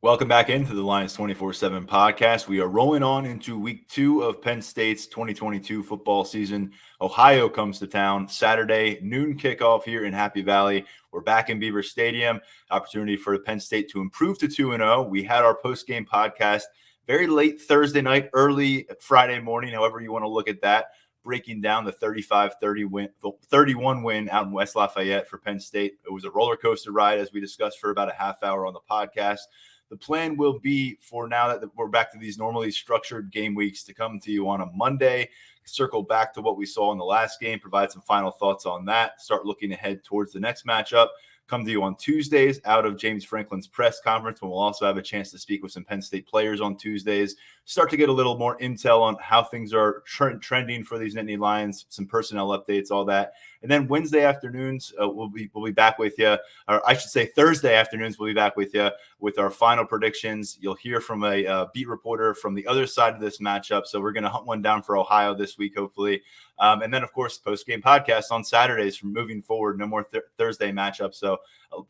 Welcome back into the Lions247 Podcast. We are rolling on into week 2 of Penn State's 2022 football season. Ohio comes to town Saturday, noon kickoff here in Happy Valley. We're back in Beaver Stadium. Opportunity for Penn State to improve to 2-0. We had our post-game podcast very late Thursday night, early Friday morning, however you want to look at that, breaking down the 31 win out in West Lafayette for Penn State. It was a roller coaster ride, as we discussed for about a half hour on the podcast. The plan will be, for now that we're back to these normally structured game weeks, to come to you on a Monday, circle back to what we saw in the last game, provide some final thoughts on that, start looking ahead towards the next matchup, come to you on Tuesdays out of James Franklin's press conference, when we'll also have a chance to speak with some Penn State players on Tuesdays, start to get a little more intel on how things are trending for these Nittany Lions, some personnel updates, all that. And then Wednesday afternoons, we'll be back with you, or I should say Thursday afternoons, we'll be back with you with our final predictions. You'll hear from a beat reporter from the other side of this matchup. So we're going to hunt one down for Ohio this week, hopefully. And then, of course, post-game podcast on Saturdays from moving forward. No more Thursday matchups. So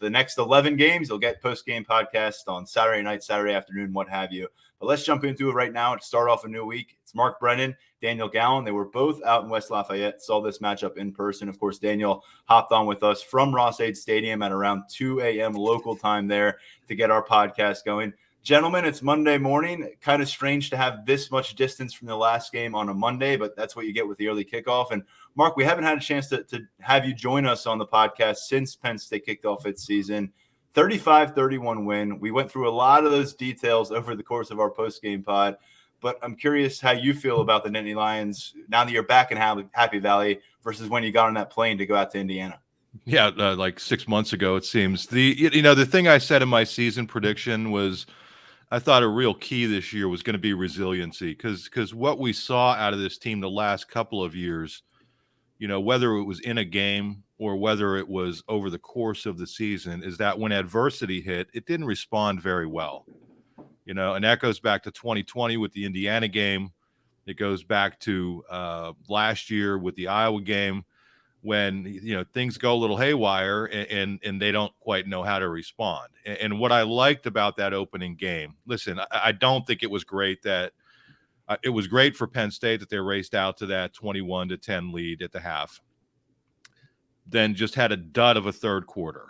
the next 11 games, you'll get post-game podcast on Saturday night, Saturday afternoon, what have you. But let's jump into it right now and start off a new week. It's Mark Brennan, Daniel Gallen. They were both out in West Lafayette, saw this matchup in person. Of course, Daniel hopped on with us from Ross-Ade Stadium at around 2 a.m. local time there to get our podcast going. Gentlemen, it's Monday morning. Kind of strange to have this much distance from the last game on a Monday, but that's what you get with the early kickoff. And Mark, we haven't had a chance to have you join us on the podcast since Penn State kicked off its season. 35-31 win. We went through a lot of those details over the course of our post-game pod, but I'm curious how you feel about the Nittany Lions now that you're back in Happy Valley versus when you got on that plane to go out to Indiana. Yeah, like 6 months ago, it seems. The thing I said in my season prediction was I thought a real key this year was going to be resiliency, because what we saw out of this team the last couple of years, whether it was in a game or whether it was over the course of the season, is that when adversity hit, it didn't respond very well. And that goes back to 2020 with the Indiana game. It goes back to last year with the Iowa game, when things go a little haywire and they don't quite know how to respond. And what I liked about that opening game, listen, I don't think it was great that it was great for Penn State that they raced out to that 21-10 lead at the half, then just had a dud of a third quarter.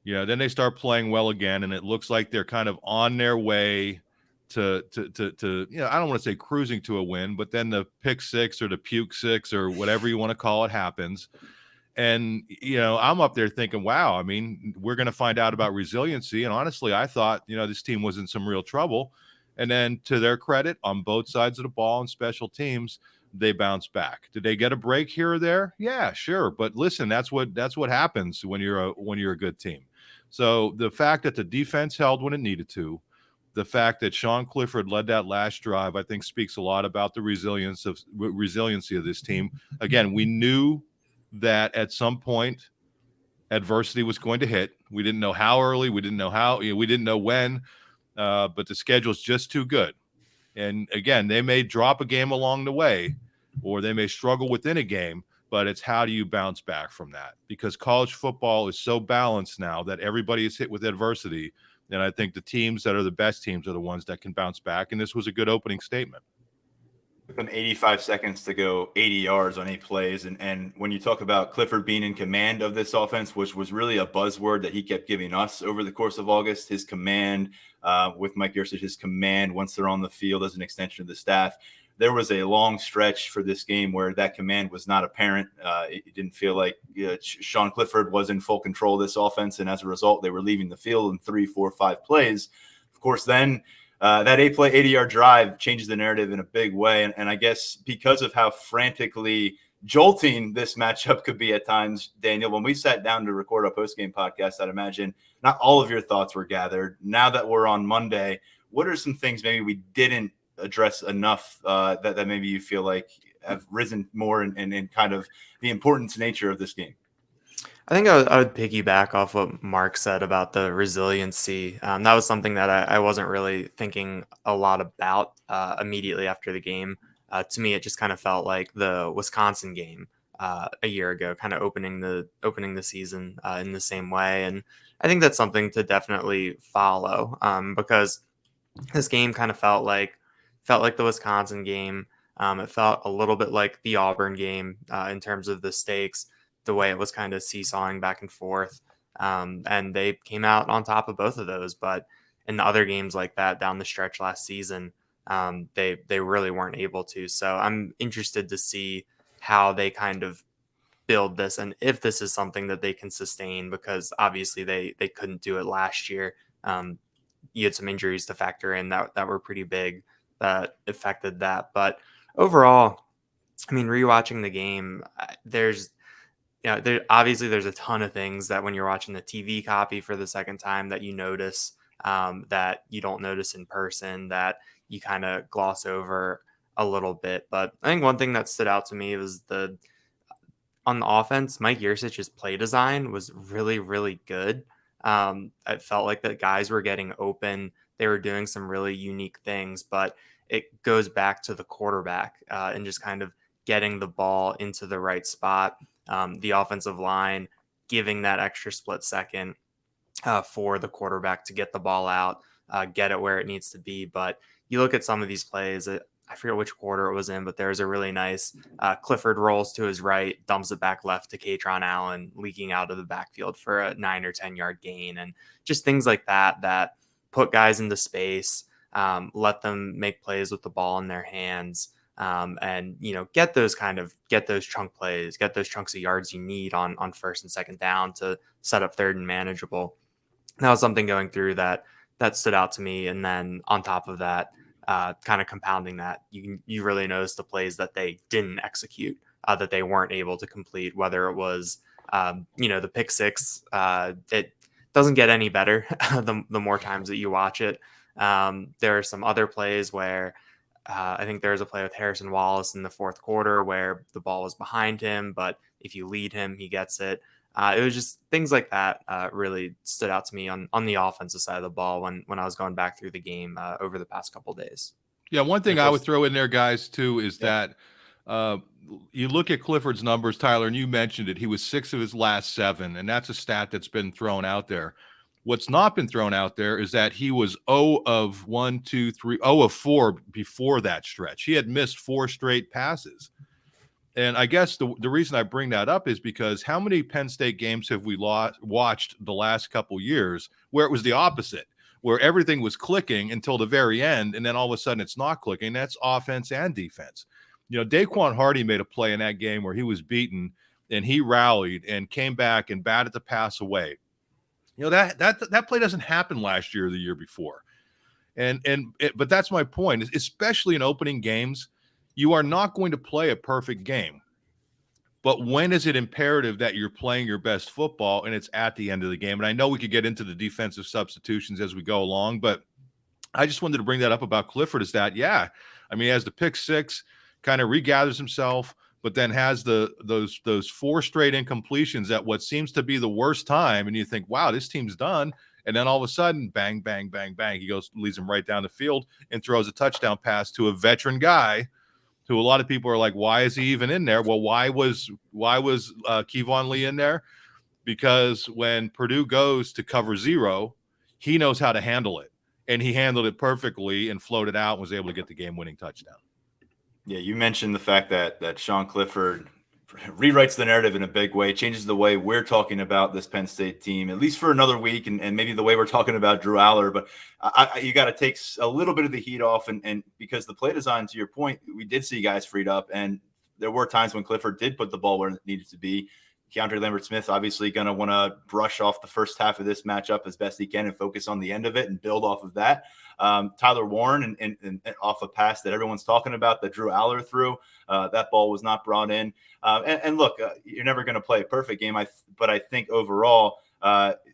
Then they start playing well again, and it looks like they're kind of on their way to I don't want to say cruising to a win, but then the pick six or the puke six or whatever you want to call it happens. And, I'm up there thinking, wow, I mean, we're going to find out about resiliency. And honestly, I thought, this team was in some real trouble. And then to their credit, on both sides of the ball and special teams, they bounced back. Did they get a break here or there? Yeah, sure. But listen, that's what happens when you're a good team. So the fact that the defense held when it needed to, the fact that Sean Clifford led that last drive, I think speaks a lot about the resiliency of this team. Again, we knew that at some point adversity was going to hit. We didn't know how early, we didn't know when, but the schedule's just too good. And again, they may drop a game along the way, or they may struggle within a game, but it's how do you bounce back from that? Because college football is so balanced now that everybody is hit with adversity. And I think the teams that are the best teams are the ones that can bounce back. And this was a good opening statement. Took them 85 seconds to go 80 yards on 8 plays. And when you talk about Clifford being in command of this offense, which was really a buzzword that he kept giving us over the course of August, his command with Mike Yurcich, his command once they're on the field as an extension of the staff. There was a long stretch for this game where that command was not apparent. It didn't feel like Sean Clifford was in full control of this offense, and as a result, they were leaving the field in 3, 4, 5 plays. Of course, then that 8-play, 80-yard drive changes the narrative in a big way, and I guess because of how frantically jolting this matchup could be at times, Daniel, when we sat down to record our postgame podcast, I'd imagine not all of your thoughts were gathered. Now that we're on Monday, what are some things maybe we didn't address enough that maybe you feel like have risen more in kind of the importance nature of this game? I think I would piggyback off what Mark said about the resiliency. That was something that I wasn't really thinking a lot about immediately after the game. To me, it just kind of felt like the Wisconsin game. a year ago, kind of opening the season in the same way. And I think that's something to definitely follow, because this game kind of felt like the Wisconsin game. It felt a little bit like the Auburn game in terms of the stakes, the way it was kind of seesawing back and forth. And they came out on top of both of those. But in the other games like that down the stretch last season, they really weren't able to. So I'm interested to see how they kind of build this and if this is something that they can sustain, because obviously they couldn't do it last year. You had some injuries to factor in that were pretty big that affected that. But overall, I mean, rewatching the game, there's obviously there's a ton of things that when you're watching the TV copy for the second time that you notice, that you don't notice in person, that you kind of gloss over a little bit. But I think one thing that stood out to me was on the offense, Mike Yurcich's play design was really, really good. I felt like the guys were getting open. They were doing some really unique things, but it goes back to the quarterback and just kind of getting the ball into the right spot. The offensive line giving that extra split second for the quarterback to get the ball out, get it where it needs to be. But you look at some of these plays, I forget which quarter it was in, but there's a really nice Clifford rolls to his right, dumps it back left to Katron Allen, leaking out of the backfield for a 9 or 10 yard gain. And just things like that put guys into space, let them make plays with the ball in their hands, and, get those chunk plays, get those chunks of yards you need on first and second down to set up third and manageable. That was something going through that stood out to me. And then on top of that, kind of compounding that, you really notice the plays that they didn't execute, that they weren't able to complete, whether it was, the pick six. It doesn't get any better the more times that you watch it. There are some other plays where I think there's a play with Harrison Wallace in the fourth quarter where the ball was behind him, but if you lead him, he gets it. It was just things like that really stood out to me on the offensive side of the ball when I was going back through the game over the past couple of days. Yeah, one thing I would throw in there, guys, too, is that you look at Clifford's numbers, Tyler, and you mentioned it. He was 6 of his last 7, and that's a stat that's been thrown out there. What's not been thrown out there is that he was 0 of 4 before that stretch. He had missed 4 straight passes. And I guess the reason I bring that up is because how many Penn State games have we watched the last couple years where it was the opposite, where everything was clicking until the very end, and then all of a sudden it's not clicking? That's offense and defense. Daquan Hardy made a play in that game where he was beaten, and he rallied and came back and batted the pass away. That play doesn't happen last year or the year before. But that's my point, especially in opening games. You are not going to play a perfect game. But when is it imperative that you're playing your best football, and it's at the end of the game? And I know we could get into the defensive substitutions as we go along, but I just wanted to bring that up about Clifford is that, he has the pick 6, kind of regathers himself, but then has those 4 straight incompletions at what seems to be the worst time. And you think, wow, this team's done. And then all of a sudden, bang, bang, bang, bang. He leads him right down the field and throws a touchdown pass to a veteran guy who a lot of people are like, why is he even in there? Well, why was Kevon Lee in there? Because when Purdue goes to cover 0, he knows how to handle it. And he handled it perfectly and floated out and was able to get the game-winning touchdown. Yeah, you mentioned the fact that Sean Clifford rewrites the narrative in a big way, changes the way we're talking about this Penn State team, at least for another week, and maybe the way we're talking about Drew Aller. But you got to take a little bit of the heat off, and because the play design, to your point, we did see guys freed up, and there were times when Clifford did put the ball where it needed to be. Keandre Lambert-Smith obviously going to want to brush off the first half of this matchup as best he can and focus on the end of it and build off of that. Tyler Warren and off a pass that everyone's talking about that Drew Aller threw, that ball was not brought in. And look, you're never going to play a perfect game, but I think overall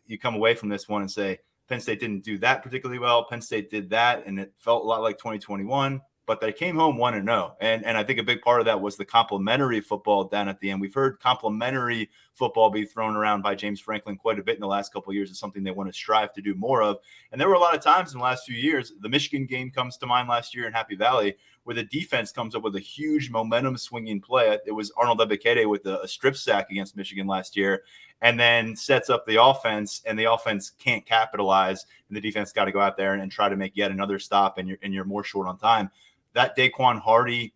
you come away from this one and say Penn State didn't do that particularly well. Penn State did that, and it felt a lot like 2021. But they came home 1-0. And I think a big part of that was the complementary football down at the end. We've heard complementary football be thrown around by James Franklin quite a bit in the last couple of years. It's something they want to strive to do more of. And there were a lot of times in the last few years, the Michigan game comes to mind last year in Happy Valley, where the defense comes up with a huge momentum swinging play. It was Arnold Ebiketie with a strip sack against Michigan last year, and then sets up the offense, and the offense can't capitalize, and the defense got to go out there and try to make yet another stop, and you're more short on time. That Daquan Hardy,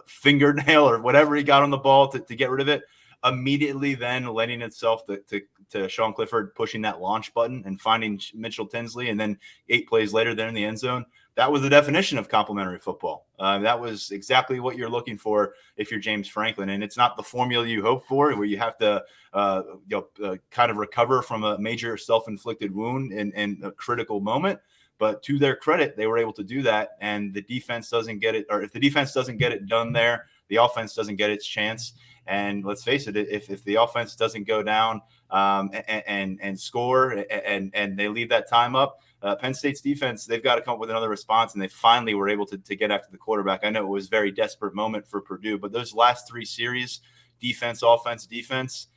fingernail or whatever he got on the ball to get rid of it, immediately then lending itself to Sean Clifford pushing that launch button and finding Mitchell Tinsley, and then 8 plays later there in the end zone. That was the definition of complementary football. That was exactly what you're looking for if you're James Franklin. And it's not the formula you hope for, where you have to kind of recover from a major self-inflicted wound in a critical moment. But to their credit, they were able to do that. And the defense doesn't get it, or if the defense doesn't get it done there, the offense doesn't get its chance. And let's face it, if the offense doesn't go down and score and they leave that time up, Penn State's defense, they've got to come up with another response, and they finally were able to get after the quarterback. I know it was a very desperate moment for Purdue, but those last 3 series, defense, offense, defense,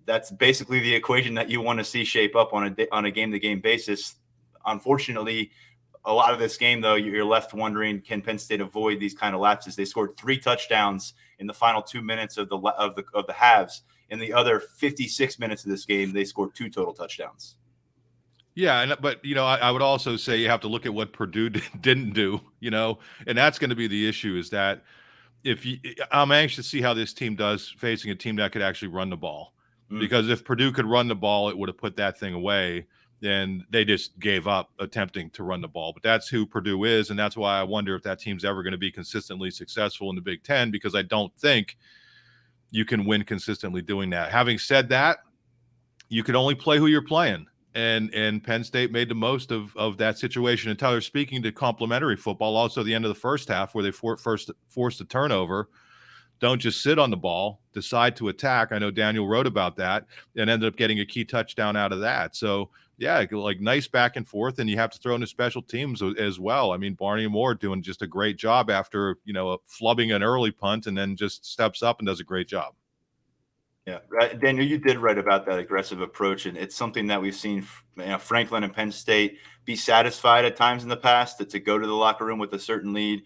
that's basically the equation that you want to see shape up on a game-to-game basis. Unfortunately, a lot of this game, though, you're left wondering, can Penn State avoid these kind of lapses? They scored 3 touchdowns in the final 2 minutes of the halves. In the other 56 minutes of this game, they scored 2 total touchdowns. Yeah, but I would also say you have to look at what Purdue didn't do, and that's going to be the issue. Is that I'm anxious to see how this team does facing a team that could actually run the ball, because if Purdue could run the ball, it would have put that thing away. And they just gave up attempting to run the ball. But that's who Purdue is, and that's why I wonder if that team's ever going to be consistently successful in the Big Ten, because I don't think you can win consistently doing that. Having said that, you can only play who you're playing. And Penn State made the most of that situation. And Tyler, speaking to complementary football, also the end of the first half where they forced a turnover, don't just sit on the ball, decide to attack. I know Daniel wrote about that and ended up getting a key touchdown out of that. So, yeah, like nice back and forth, and you have to throw in the special teams as well. I mean, Barney and Moore doing just a great job after, flubbing an early punt, and then just steps up and does a great job. Yeah, right. Daniel, you did write about that aggressive approach, and it's something that we've seen Franklin and Penn State be satisfied at times in the past to go to the locker room with a certain lead.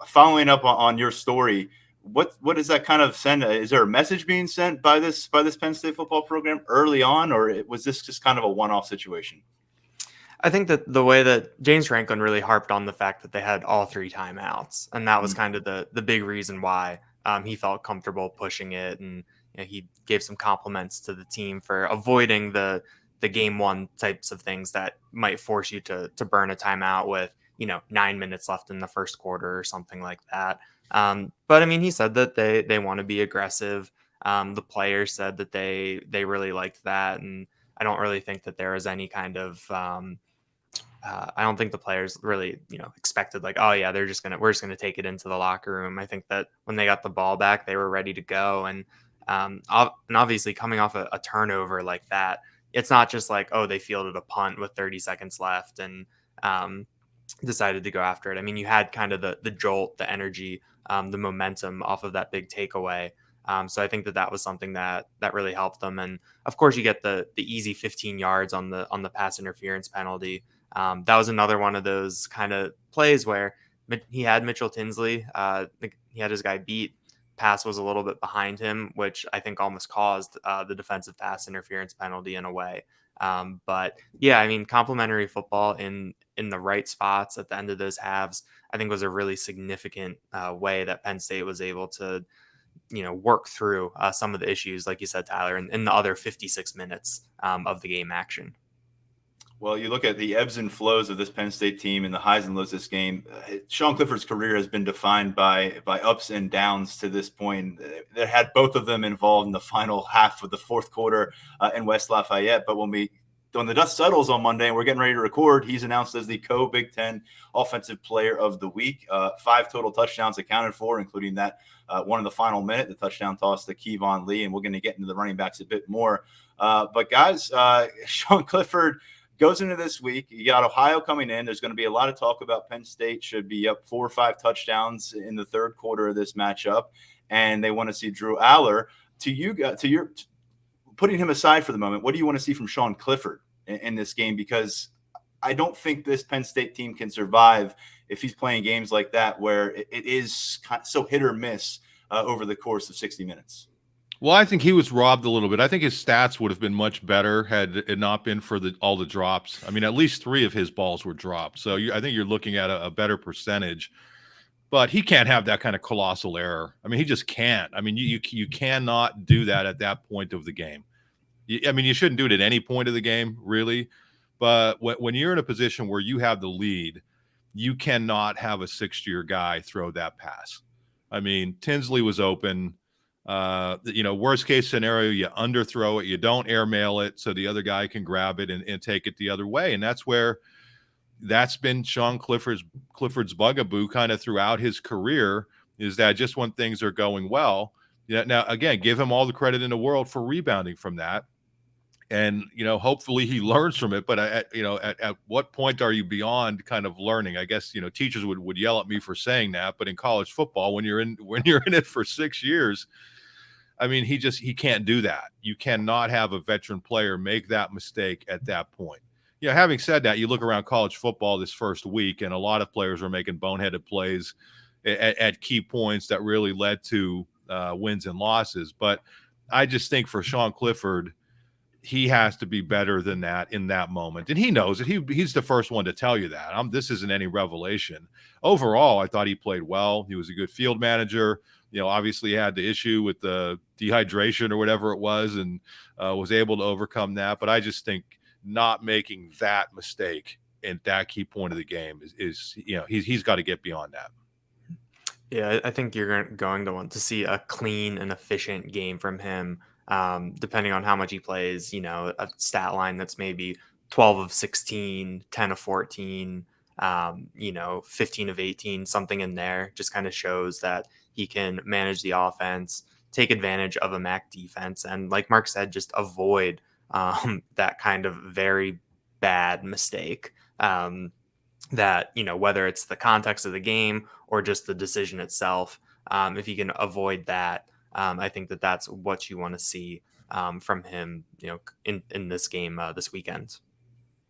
Following up on your story, what does that kind of send? Is there a message being sent by this Penn State football program early on, or was this just kind of a one-off situation? I think that the way that James Franklin really harped on the fact that they had all 3 timeouts, and that was kind of the big reason why he felt comfortable pushing it, and he gave some compliments to the team for avoiding the game 1 types of things that might force you to burn a timeout with 9 minutes left in the first quarter or something like that. But I mean, he said that they want to be aggressive. The players said that they really liked that, and I don't really think that there was any kind of I don't think the players really expected like, oh yeah, we're just gonna take it into the locker room. I think that when they got the ball back, they were ready to go, and obviously coming off a turnover like that, it's not just like, oh, they fielded a punt with 30 seconds left and decided to go after it. I mean, you had kind of the jolt, the energy, the momentum off of that big takeaway. So I think that was something that really helped them. And of course, you get the easy 15 yards on the pass interference penalty. That was another one of those kind of plays where he had Mitchell Tinsley. He had his guy beat. Pass was a little bit behind him, which I think almost caused the defensive pass interference penalty in a way. But yeah, I mean, complementary football in the right spots at the end of those halves, I think was a really significant way that Penn State was able to, work through some of the issues, like you said, Tyler, in the other 56 minutes of the game action. Well, you look at the ebbs and flows of this Penn State team and the highs and lows of this game. Sean Clifford's career has been defined by ups and downs to this point. They had both of them involved in the final half of the fourth quarter in West Lafayette. But when the dust settles on Monday and we're getting ready to record, he's announced as the co-Big Ten Offensive Player of the Week. 5 total touchdowns accounted for, including that one in the final minute, the touchdown toss to Kevon Lee. And we're going to get into the running backs a bit more. But guys, Sean Clifford goes into this week. You got Ohio coming in. There's going to be a lot of talk about Penn State should be up 4 or 5 touchdowns in the third quarter of this matchup, and they want to see Drew Aller. putting him aside for the moment, what do you want to see from Sean Clifford in this game? Because I don't think this Penn State team can survive if he's playing games like that, where it is so hit or miss over the course of 60 minutes. Well, I think he was robbed a little bit. I think his stats would have been much better had it not been for all the drops. I mean, at least 3 of his balls were dropped. So I think you're looking at a better percentage. But he can't have that kind of colossal error. I mean, he just can't. I mean, you cannot do that at that point of the game. I mean, you shouldn't do it at any point of the game, really. But when you're in a position where you have the lead, you cannot have a 6-year guy throw that pass. I mean, Tinsley was open. Worst case scenario, you underthrow it. You don't airmail it so the other guy can grab it and take it the other way. And that's been Sean Clifford's bugaboo kind of throughout his career, is that just when things are going well. Now, again, give him all the credit in the world for rebounding from that. And, hopefully he learns from it. But, at what point are you beyond kind of learning? I guess, teachers would yell at me for saying that. But in college football, when you're in it for 6 years, I mean, he can't do that. You cannot have a veteran player make that mistake at that point. Having said that, you look around college football this first week, and a lot of players are making boneheaded plays at key points that really led to wins and losses. But I just think for Sean Clifford, he has to be better than that in that moment. And he knows it. He's the first one to tell you that. This isn't any revelation. Overall, I thought he played well. He was a good field manager. Obviously he had the issue with the dehydration or whatever it was, and was able to overcome that. But I just think not making that mistake at that key point of the game is he's got to get beyond that. Yeah, I think you're going to want to see a clean and efficient game from him, depending on how much he plays. A stat line that's maybe 12 of 16, 10 of 14, 15 of 18, something in there. Just kind of shows that he can manage the offense, take advantage of a MAC defense, and like Mark said, just avoid that kind of very bad mistake. That, whether it's the context of the game or just the decision itself, if you can avoid that, I think that's what you want to see from him, in this game this weekend.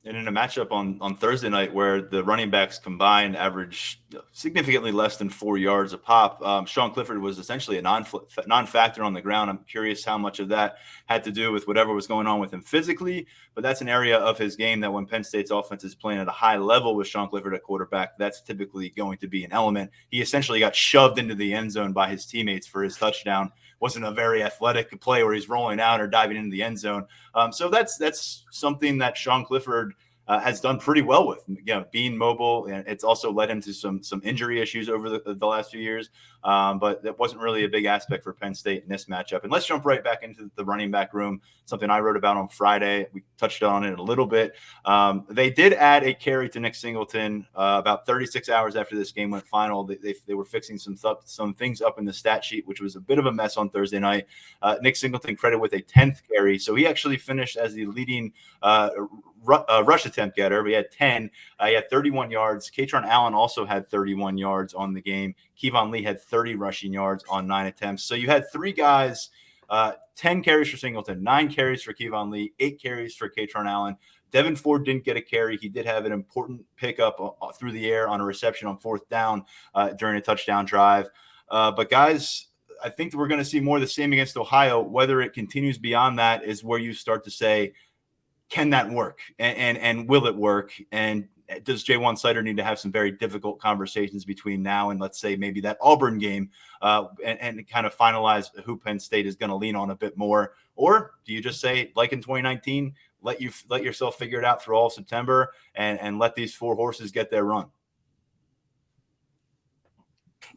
And in a matchup on Thursday night where the running backs combined average significantly less than 4 yards a pop, Sean Clifford was essentially a non-factor on the ground. I'm curious how much of that had to do with whatever was going on with him physically, but that's an area of his game that when Penn State's offense is playing at a high level with Sean Clifford at quarterback, that's typically going to be an element. He essentially got shoved into the end zone by his teammates for his touchdown. Wasn't a very athletic play where he's rolling out or diving into the end zone. So that's something that Sean Clifford has done pretty well with, being mobile. And it's also led him to some injury issues over the last few years. But that wasn't really a big aspect for Penn State in this matchup. And let's jump right back into the running back room, something I wrote about on Friday. We touched on it a little bit. They did add a carry to Nick Singleton about 36 hours after this game went final. They were fixing some things up in the stat sheet, which was a bit of a mess on Thursday night. Nick Singleton credited with a 10th carry. So he actually finished as the leading rush attempt getter. We had 10. He had 31 yards. Katron Allen also had 31 yards on the game. Kevon Lee had 30 rushing yards on 9 attempts. So you had 3 guys, 10 carries for Singleton, 9 carries for Kevon Lee, 8 carries for Katron Allen. Devin Ford didn't get a carry. He did have an important pickup through the air on a reception on 4th down during a touchdown drive. But guys, I think we're going to see more of the same against Ohio. Whether it continues beyond that is where you start to say, can that work? And will it work? And does Jaywan Sider need to have some very difficult conversations between now and, let's say, maybe that Auburn game and kind of finalize who Penn State is going to lean on a bit more? Or do you just say, like in 2019, let yourself figure it out through all of September and let these 4 horses get their run?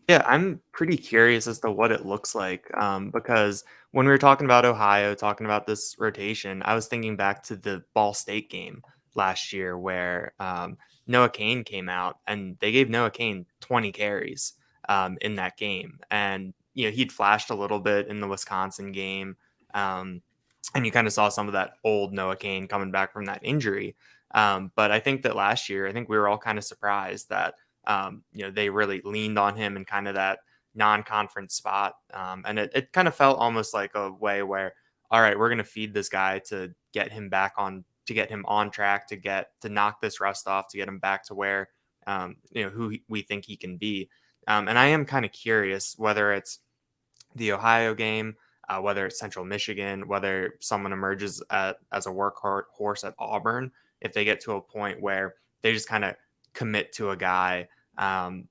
Yeah, I'm pretty curious as to what it looks like, because when we were talking about Ohio, talking about this rotation, I was thinking back to the Ball State game last year where Noah Cain came out and they gave Noah Cain 20 carries in that game. And, he'd flashed a little bit in the Wisconsin game. And you kind of saw some of that old Noah Cain coming back from that injury. But I think that last year, we were all kind of surprised that, they really leaned on him and kind of that non-conference spot. And it kind of felt almost like a way where, all right, we're going to feed this guy to get him back on, to get him on track, to knock this rust off, to get him back to where, who we think he can be. And I am kind of curious whether it's the Ohio game, whether it's Central Michigan, whether someone emerges as a workhorse at Auburn, if they get to a point where they just kind of commit to a guy.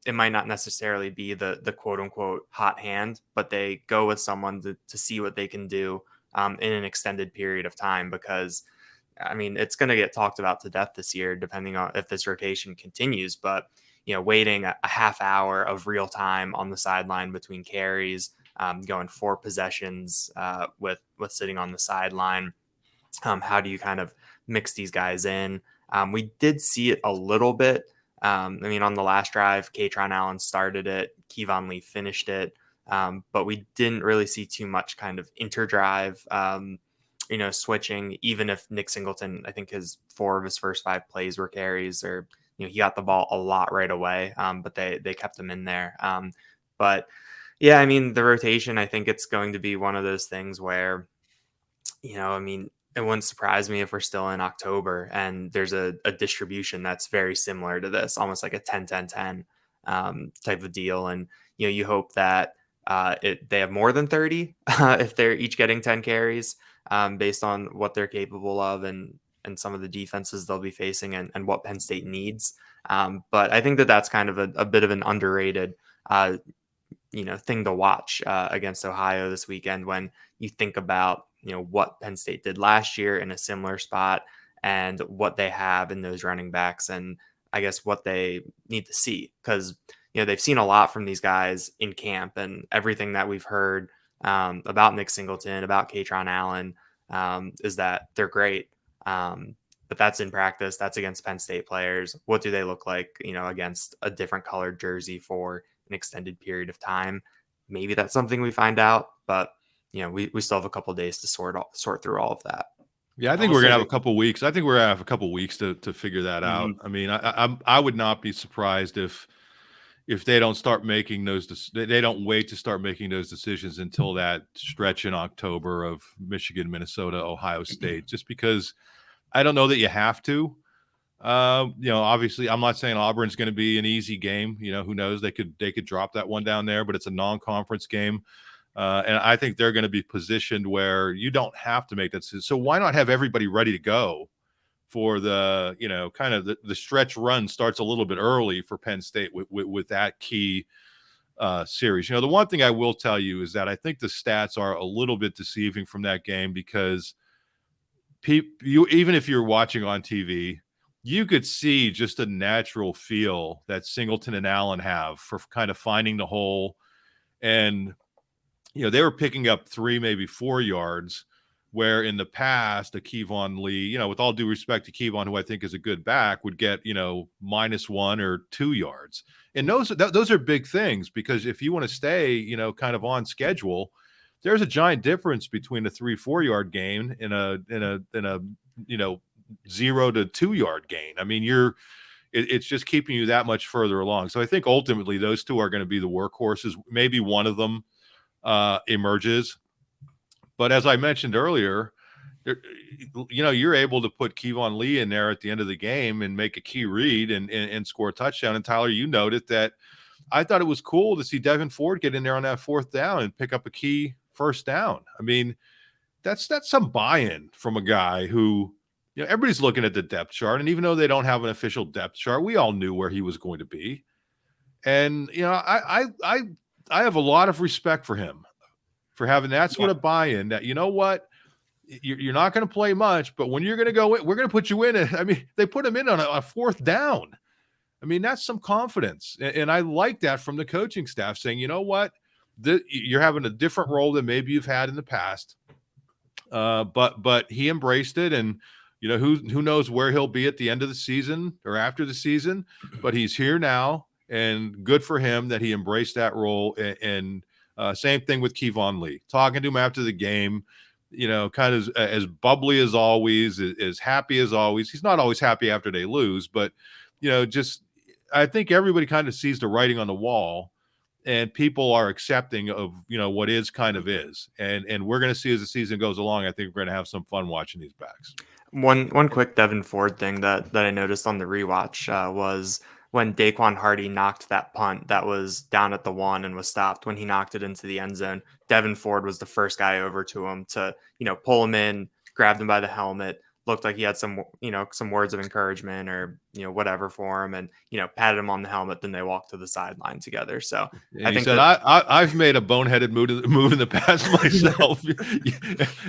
It might not necessarily be the quote unquote hot hand, but they go with someone to see what they can do in an extended period of time, because I mean, it's going to get talked about to death this year, depending on if this rotation continues. But, waiting a half hour of real time on the sideline between carries, going 4 possessions with sitting on the sideline. How do you kind of mix these guys in? We did see it a little bit. On the last drive, Kaytron Allen started it, Kevon Lee finished it, but we didn't really see too much kind of interdrive, switching, even if Nick Singleton, I think 4 of his first 5 plays were carries, or, he got the ball a lot right away, but they kept him in there. But yeah, the rotation, I think it's going to be one of those things where, it wouldn't surprise me if we're still in October and there's a distribution that's very similar to this, almost like a 10-10-10 type of deal. And, you hope that they have more than 30 if they're each getting 10 carries based on what they're capable of and some of the defenses they'll be facing and what Penn State needs. But I think that's kind of a bit of an underrated thing to watch against Ohio this weekend, when you think about, what Penn State did last year in a similar spot and what they have in those running backs, and I guess what they need to see, because, they've seen a lot from these guys in camp, and everything that we've heard about Nick Singleton, about Kaytron Allen, is that they're great. But that's in practice. That's against Penn State players. What do they look like, against a different colored jersey for an extended period of time? Maybe that's something we find out, but we still have a couple of days to sort through all of that. Yeah, I think we're gonna have a couple of weeks. I think we're gonna have a couple of weeks to figure that out. I would not be surprised if they don't start making they don't wait to start making those decisions until that stretch in October of Michigan, Minnesota, Ohio State, just because I don't know that you have to. Obviously, I'm not saying Auburn's going to be an easy game. Who knows? They could drop that one down there, but it's a non-conference game, and I think they're going to be positioned where you don't have to make that decision. So why not have everybody ready to go for the kind of the stretch run starts a little bit early for Penn State with that key series. The one thing I will tell you is that I think the stats are a little bit deceiving from that game, because even if you're watching on TV, you could see just a natural feel that Singleton and Allen have for kind of finding the hole. And, they were picking up 3, maybe 4 yards, where in the past, a Kevon Lee, with all due respect to Kevon, who I think is a good back, would get, -1 or 2 yards. And those are big things, because if you want to stay, kind of on schedule, there's a giant difference between a 3-4 yard gain in a 0 to 2 yard gain. It's just keeping you that much further along. So I think ultimately those two are going to be the workhorses. Maybe one of them emerges, but as I mentioned earlier, you're able to put Kevon Lee in there at the end of the game and make a key read and score a touchdown. And Tyler, you noted that I thought it was cool to see Devin Ford get in there on that 4th down and pick up a key first down. That's some buy-in from a guy who, everybody's looking at the depth chart, and even though they don't have an official depth chart, we all knew where he was going to be. And I have a lot of respect for him for having that sort of buy-in, that you're not going to play much, but when you're going to go in, we're going to put you in. They put him in on a 4th down. That's some confidence, and I like that from the coaching staff, saying, you're having a different role than maybe you've had in the past, but he embraced it, and who knows where he'll be at the end of the season or after the season, but he's here now, and good for him that he embraced that role. And same thing with Kevon Lee, talking to him after the game, kind of as bubbly as always, as happy as always. He's not always happy after they lose, but just I think everybody kind of sees the writing on the wall, and people are accepting of, what is kind of is. And we're going to see as the season goes along, I think we're going to have some fun watching these backs. One quick Devin Ford thing that I noticed on the rewatch was when Daquan Hardy knocked that punt that was down at the 1 and was stopped. When he knocked it into the end zone, Devin Ford was the first guy over to him to, pull him in, grabbed him by the helmet, looked like he had some words of encouragement or, whatever for him, and, patted him on the helmet. Then they walked to the sideline together. So and he said, I've made a boneheaded move in the past myself.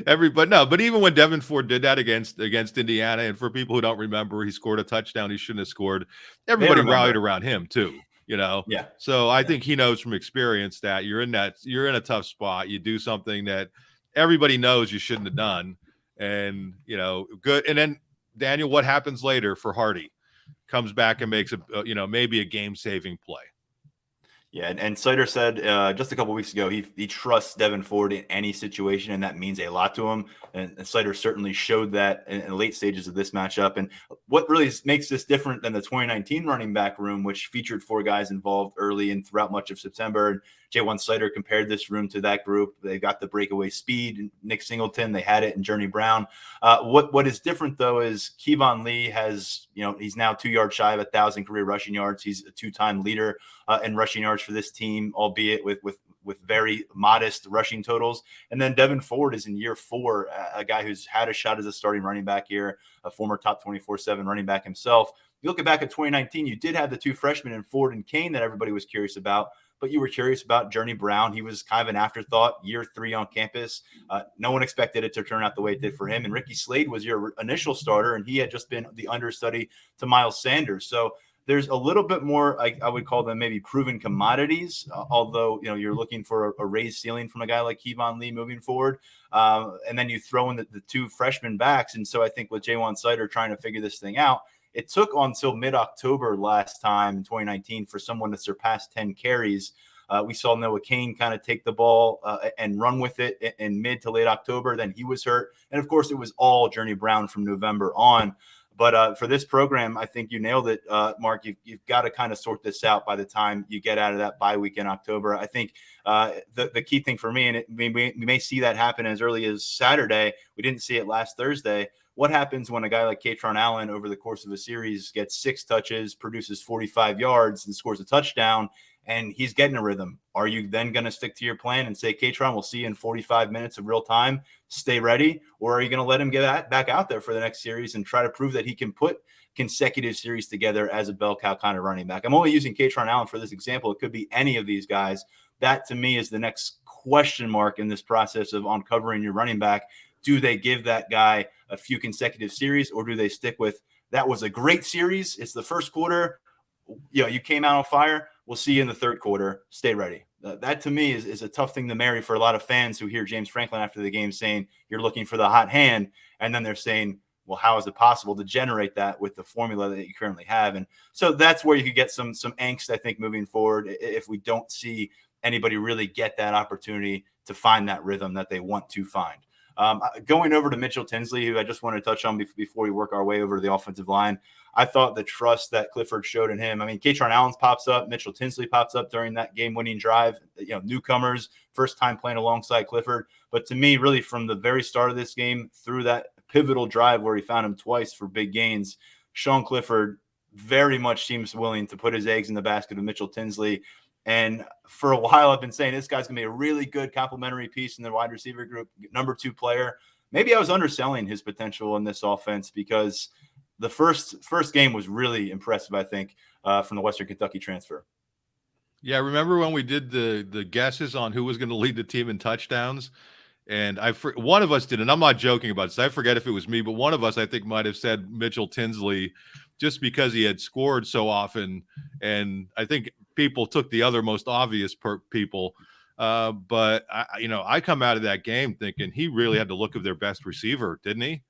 But even when Devin Ford did that against Indiana, and for people who don't remember, he scored a touchdown he shouldn't have scored. Everybody rallied around him too. Yeah. So I think he knows from experience that you're in a tough spot. You do something that everybody knows you shouldn't have done. And, good. And then, Daniel, what happens later for Hardy? Comes back and makes maybe a game-saving play. Yeah, and Sider said just a couple weeks ago he trusts Devin Ford in any situation, and that means a lot to him. And Sider certainly showed that in the late stages of this matchup. And what really makes this different than the 2019 running back room, which featured 4 guys involved early and throughout much of September, and J1 Sider compared this room to that group. They got the breakaway speed, Nick Singleton, they had it in Journey Brown. What is different, though, is Kevon Lee has, he's now 2 yards shy of 1,000 career rushing yards. He's a 2-time leader in rushing yards for this team, albeit with very modest rushing totals. And then Devin Ford is in year 4, a guy who's had a shot as a starting running back here, a former top 24/7 running back himself. You look back at 2019, you did have the 2 freshmen in Ford and Kane that everybody was curious about, but you were curious about Journey Brown. He was kind of an afterthought, year 3 on campus. No one expected it to turn out the way it did for him. And Ricky Slade was your initial starter, and he had just been the understudy to Miles Sanders. So there's a little bit more, I would call them maybe proven commodities, although, you're looking for a raised ceiling from a guy like Kevon Lee moving forward. And then you throw in the 2 freshman backs. And so I think with J1 Sider trying to figure this thing out, it took until mid-October last time in 2019 for someone to surpass 10 carries. We saw Noah Kane kind of take the ball and run with it in mid to late October. Then he was hurt. And, of course, it was all Journey Brown from November on. But for this program, I think you nailed it, Mark. You've got to kind of sort this out by the time you get out of that bye week in October. I think the key thing for me, and we may see that happen as early as Saturday. We didn't see it last Thursday. What happens when a guy like Katron Allen over the course of a series gets 6 touches, produces 45 yards, and scores a touchdown, and he's getting a rhythm? Are you then going to stick to your plan and say, Katron, we'll see you in 45 minutes of real time, stay ready? Or are you going to let him get back out there for the next series and try to prove that he can put consecutive series together as a bell cow kind of running back? I'm only using Katron Allen for this example. It could be any of these guys. That, to me, is the next question mark in this process of uncovering your running back. Do they give that guy a few consecutive series, or do they stick with, that was a great series, it's the first quarter, you came out on fire, we'll see you in the third quarter, stay ready? That to me is a tough thing to marry for a lot of fans who hear James Franklin after the game saying you're looking for the hot hand, and then they're saying, well, how is it possible to generate that with the formula that you currently have? And so that's where you could get some angst, I think, moving forward, if we don't see anybody really get that opportunity to find that rhythm that they want to find. Going over to Mitchell Tinsley, who I just want to touch on before we work our way over to the offensive line, I thought the trust that Clifford showed in him. I mean, Katron Allen pops up, Mitchell Tinsley pops up during that game-winning drive. Newcomers, first time playing alongside Clifford. But to me, really from the very start of this game through that pivotal drive where he found him twice for big gains, Sean Clifford very much seems willing to put his eggs in the basket of Mitchell Tinsley. And for a while, I've been saying this guy's going to be a really good complementary piece in the wide receiver group, number 2 player. Maybe I was underselling his potential in this offense, because the first game was really impressive, I think, from the Western Kentucky transfer. Yeah, remember when we did the guesses on who was going to lead the team in touchdowns? And one of us did, and I'm not joking about this. I forget if it was me, but one of us, I think, might have said Mitchell Tinsley just because he had scored so often. And I think people took the other most obvious people. But I come out of that game thinking he really had to look of their best receiver, didn't he?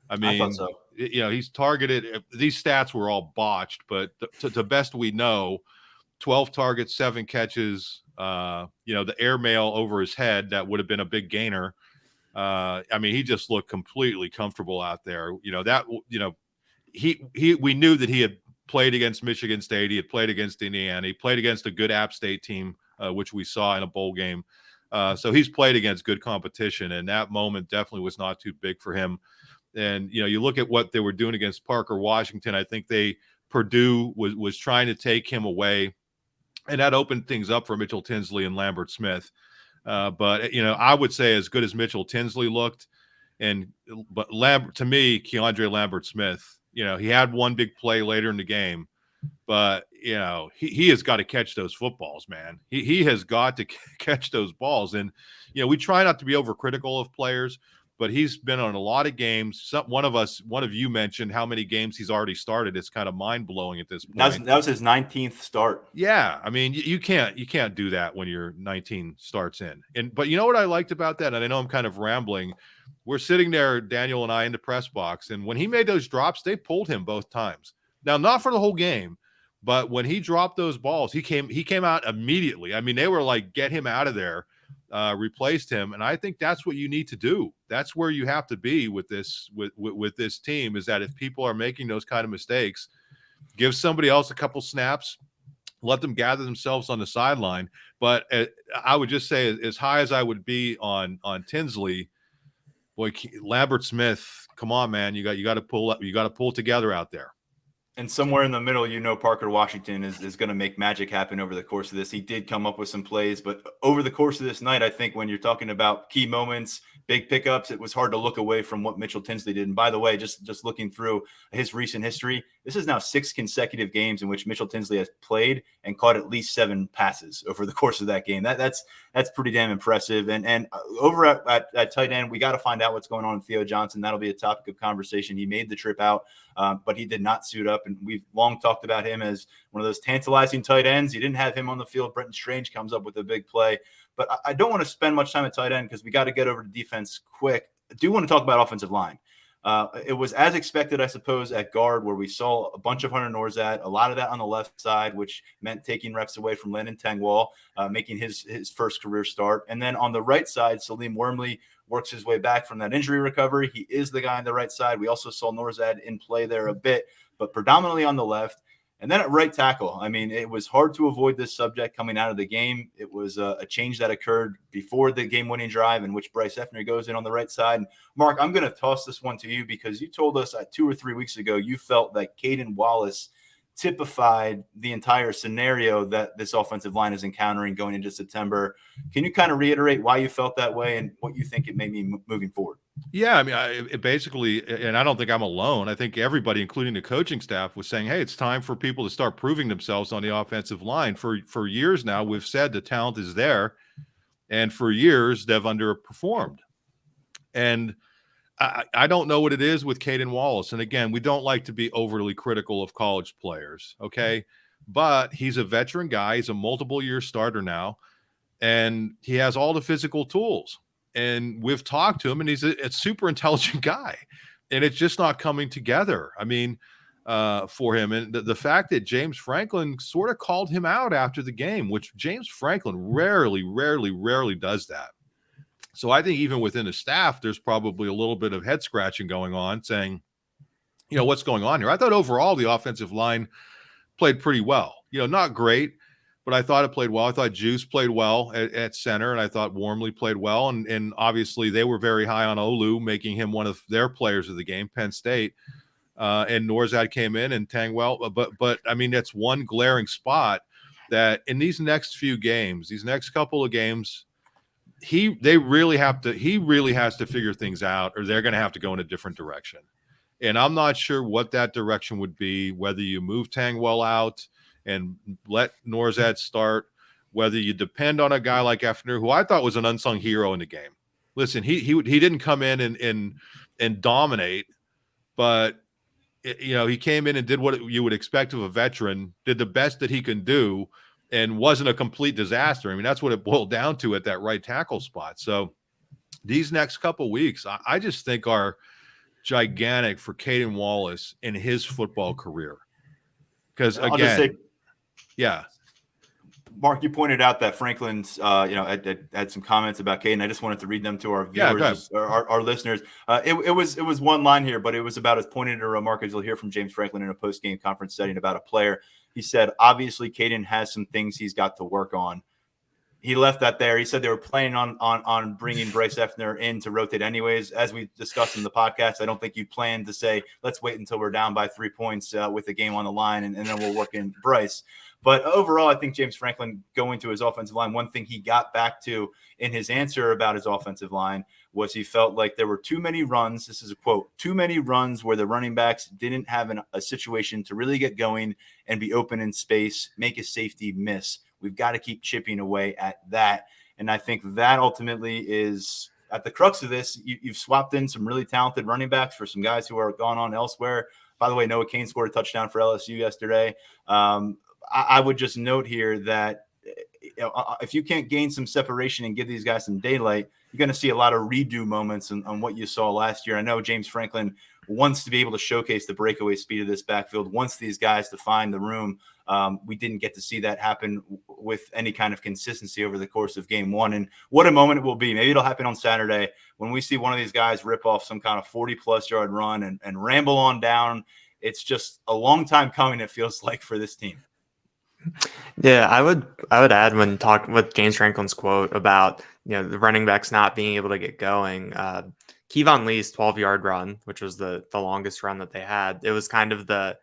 I mean, I thought so. He's targeted. These stats were all botched, but to best we know, 12 targets, 7 catches, the airmail over his head, that would have been a big gainer. I mean, he just looked completely comfortable out there. We knew that he had played against Michigan State. He had played against Indiana. He played against a good App State team which we saw in a bowl game. So he's played against good competition, and that moment definitely was not too big for him. And, you look at what they were doing against Parker Washington. I think Purdue was trying to take him away, and that opened things up for Mitchell Tinsley and Lambert Smith. But I would say as good as Mitchell Tinsley looked, but to me, Keandre Lambert Smith, he had one big play later in the game, but he has got to catch those footballs, man. He has got to catch those balls, and we try not to be overcritical of players, but he's been on a lot of games. One of you mentioned how many games he's already started. It's kind of mind blowing at this point. That was his 19th start. Yeah, I mean, you can't do that when you're 19 starts in. But you know what I liked about that, and I know I'm kind of rambling. We're sitting there, Daniel and I, in the press box, and when he made those drops, they pulled him both times. Now, not for the whole game, but when he dropped those balls, he came out immediately. I mean, they were like, get him out of there. Replaced him, and I think that's what you need to do. That's where you have to be with this team, is that if people are making those kind of mistakes, give somebody else a couple snaps, let them gather themselves on the sideline. But I would just say, as high as I would be on Tinsley, boy, Lambert Smith, come on, man, you got to pull together out there. And somewhere in the middle, Parker Washington is going to make magic happen over the course of this. He did come up with some plays, but over the course of this night, I think when you're talking about key moments, big pickups, it was hard to look away from what Mitchell Tinsley did. And by the way, just looking through his recent history, this is now 6 consecutive games in which Mitchell Tinsley has played and caught at least 7 passes over the course of that game. That's pretty damn impressive. And over at tight end, we got to find out what's going on with Theo Johnson. That'll be a topic of conversation. He made the trip out, but he did not suit up. And we've long talked about him as one of those tantalizing tight ends. You didn't have him on the field. Brenton Strange comes up with a big play. But I don't want to spend much time at tight end because we got to get over to defense quick. I do want to talk about offensive line. It was as expected, I suppose, at guard, where we saw a bunch of Hunter Norzad, a lot of that on the left side, which meant taking reps away from Landon Tengwall, making his first career start. And then on the right side, Salim Wormley works his way back from that injury recovery. He is the guy on the right side. We also saw Norzad in play there a bit, but predominantly on the left. And then at right tackle, I mean, it was hard to avoid this subject coming out of the game. It was a change that occurred before the game-winning drive in which Bryce Effner goes in on the right side. And Mark, I'm going to toss this one to you because you told us 2 or 3 weeks ago you felt that Caden Wallace typified the entire scenario that this offensive line is encountering going into September. Can you kind of reiterate why you felt that way and what you think it may mean moving forward? Yeah, I mean, it basically, and I don't think I'm alone. I think everybody, including the coaching staff, was saying, hey, it's time for people to start proving themselves on the offensive line. For years now, we've said the talent is there, and for years, they've underperformed. And I don't know what it is with Caden Wallace. And again, we don't like to be overly critical of college players, okay? But he's a veteran guy. He's a multiple-year starter now, and he has all the physical tools. And we've talked to him, and he's a super intelligent guy, and it's just not coming together. I mean, for him, and the fact that James Franklin sort of called him out after the game, which James Franklin rarely does that. So I think even within the staff, there's probably a little bit of head scratching going on, saying, what's going on here? I thought overall the offensive line played pretty well. Not great, but I thought it played well. I thought Juice played well at center, and I thought Wormley played well. And obviously they were very high on Olu, making him one of their players of the game, Penn State. And Norzad came in and Tangwell. But I mean, that's one glaring spot that in these next few games, these next couple of games, he really has to figure things out, or they're going to have to go in a different direction. And I'm not sure what that direction would be, whether you move Tangwell out and let Norzad start, whether you depend on a guy like Effner, who I thought was an unsung hero in the game. Listen, he didn't come in and dominate, but he came in and did what you would expect of a veteran, did the best that he can do, and wasn't a complete disaster. I mean, that's what it boiled down to at that right tackle spot. So these next couple weeks, I just think are gigantic for Caden Wallace in his football career. Because again, yeah. Mark, you pointed out that Franklin's, had some comments about Caden. I just wanted to read them to our viewers, our listeners. It was one line here, but it was about as pointed a remark as you'll hear from James Franklin in a post-game conference setting about a player. He said, obviously, Caden has some things he's got to work on. He left that there. He said they were planning on bringing Bryce Effner in to rotate anyways. As we discussed in the podcast, I don't think you plan to say, let's wait until we're down by 3 points with the game on the line, and then we'll work in Bryce. But overall, I think James Franklin going to his offensive line, one thing he got back to in his answer about his offensive line was he felt like there were too many runs. This is a quote, too many runs where the running backs didn't have a situation to really get going and be open in space, make a safety miss. We've got to keep chipping away at that. And I think that ultimately is at the crux of this. You've swapped in some really talented running backs for some guys who are gone on elsewhere. By the way, Noah Cain scored a touchdown for LSU yesterday. I would just note here that if you can't gain some separation and give these guys some daylight, you're going to see a lot of redo moments on what you saw last year. I know James Franklin wants to be able to showcase the breakaway speed of this backfield, wants these guys to find the room. We didn't get to see that happen with any kind of consistency over the course of game one. And what a moment it will be. Maybe it'll happen on Saturday when we see one of these guys rip off some kind of 40-plus yard run and ramble on down. It's just a long time coming, it feels like, for this team. Yeah, I would add when talking with James Franklin's quote about the running backs not being able to get going. Kevon Lee's 12-yard run, which was the longest run that they had. It was kind of it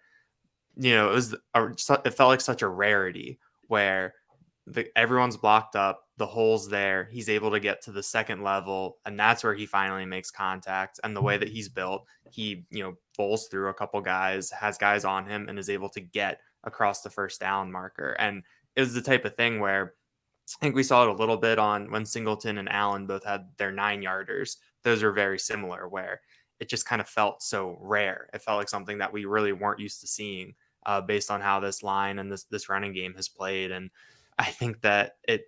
felt like such a rarity where everyone's blocked up, the hole's there, he's able to get to the second level, and that's where he finally makes contact. And the way that he's built, he bowls through a couple guys, has guys on him, and is able to get across the first down marker. And it was the type of thing where I think we saw it a little bit on when Singleton and Allen both had their 9-yarders. Those are very similar, where it just kind of felt so rare. It felt like something that we really weren't used to seeing based on how this line and this running game has played. And I think that it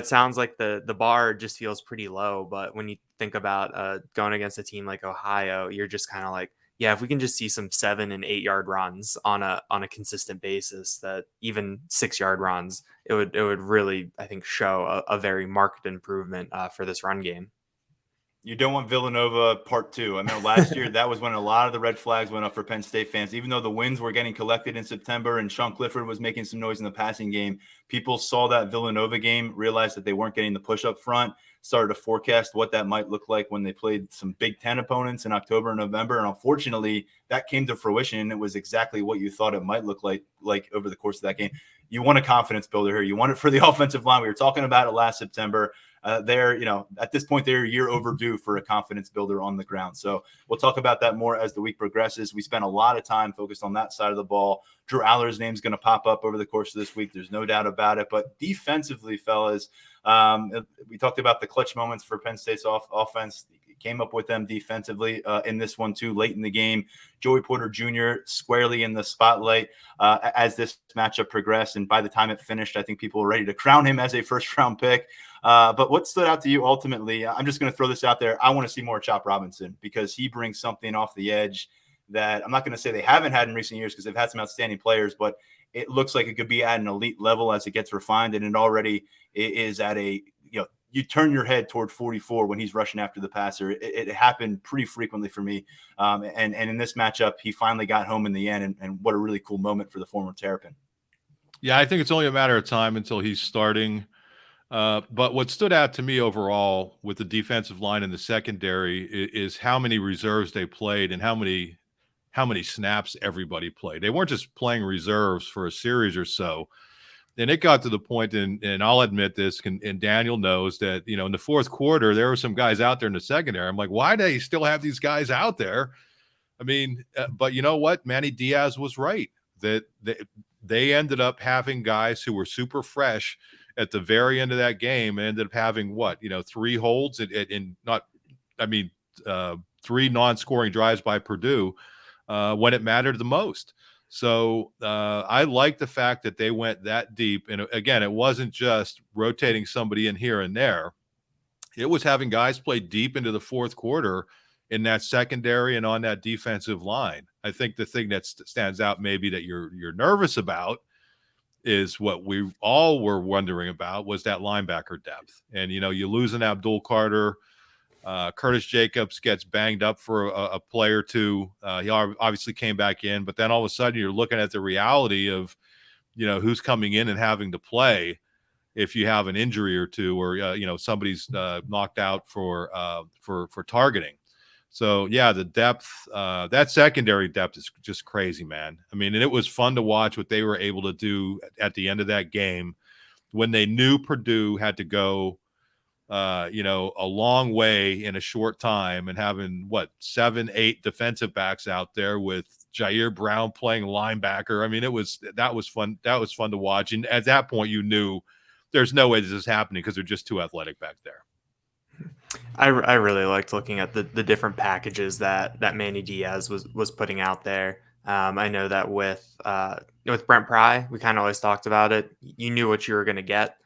sounds like the bar just feels pretty low, but when you think about going against a team like Ohio, you're just kind of like, yeah, if we can just see some 7 and 8 yard runs on a consistent basis, that even 6-yard runs, it would really, I think, show a very marked improvement for this run game. You don't want Villanova part 2. I know last year that was when a lot of the red flags went up for Penn State fans. Even though the wins were getting collected in September and Sean Clifford was making some noise in the passing game, people saw that Villanova game, realized that they weren't getting the push up front, started to forecast what that might look like when they played some Big Ten opponents in October and November. And unfortunately, that came to fruition, and it was exactly what you thought it might look like over the course of that game. You want a confidence builder here. You want it for the offensive line. We were talking about it last September. At this point, they're a year overdue for a confidence builder on the ground. So we'll talk about that more as the week progresses. We spent a lot of time focused on that side of the ball. Drew Aller's name is going to pop up over the course of this week. There's no doubt about it. But defensively, fellas, we talked about the clutch moments for Penn State's offense. Came up with them defensively in this one too, late in the game. Joey Porter Jr. squarely in the spotlight as this matchup progressed. And by the time it finished, I think people were ready to crown him as a first-round pick. But what stood out to you ultimately, I'm just going to throw this out there. I want to see more Chop Robinson because he brings something off the edge that I'm not going to say they haven't had in recent years because they've had some outstanding players, but it looks like it could be at an elite level as it gets refined. And it already is at a, you turn your head toward 44 when he's rushing after the passer. It happened pretty frequently for me. And in this matchup, he finally got home in the end. And what a really cool moment for the former Terrapin. Yeah, I think it's only a matter of time until he's starting. But what stood out to me overall with the defensive line and the secondary is how many reserves they played and how many snaps everybody played. They weren't just playing reserves for a series or so. And it got to the point, and I'll admit this, and Daniel knows that, in the fourth quarter, there were some guys out there in the secondary. I'm like, why do they still have these guys out there? I mean, but you know what? Manny Diaz was right. That they ended up having guys who were super fresh at the very end of that game and ended up having 3 holds three non-scoring drives by Purdue when it mattered the most. So I like the fact that they went that deep. And again, it wasn't just rotating somebody in here and there. It was having guys play deep into the fourth quarter in that secondary and on that defensive line. I think the thing that stands out maybe that you're nervous about is what we all were wondering about was that linebacker depth. And, you lose an Abdul Carter. Curtis Jacobs gets banged up for a play or two. He obviously came back in, but then all of a sudden you're looking at the reality of, who's coming in and having to play. if you have an injury or two, or somebody's knocked out for targeting. So yeah, the depth, that secondary depth is just crazy, man. I mean, and it was fun to watch what they were able to do at the end of that game when they knew Purdue had to go a long way in a short time, and having 7-8 defensive backs out there with Jair Brown playing linebacker. I mean, that was fun. That was fun to watch. And at that point, you knew there's no way this is happening because they're just too athletic back there. I really liked looking at the different packages that Manny Diaz was putting out there. I know that with Brent Pry, we kind of always talked about it. You knew what you were going to get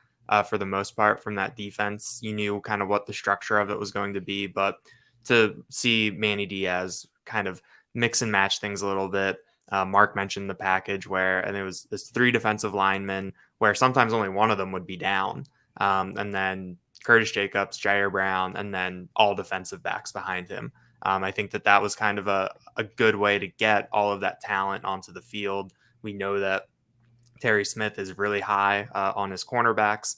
for the most part from that defense. You knew kind of what the structure of it was going to be, but to see Manny Diaz kind of mix and match things a little bit. Mark mentioned the package where, and it was this 3 defensive linemen where sometimes only one of them would be down. And then Curtis Jacobs, Jair Brown, and then all defensive backs behind him. I think that was kind of a good way to get all of that talent onto the field. We know that Terry Smith is really high on his cornerbacks.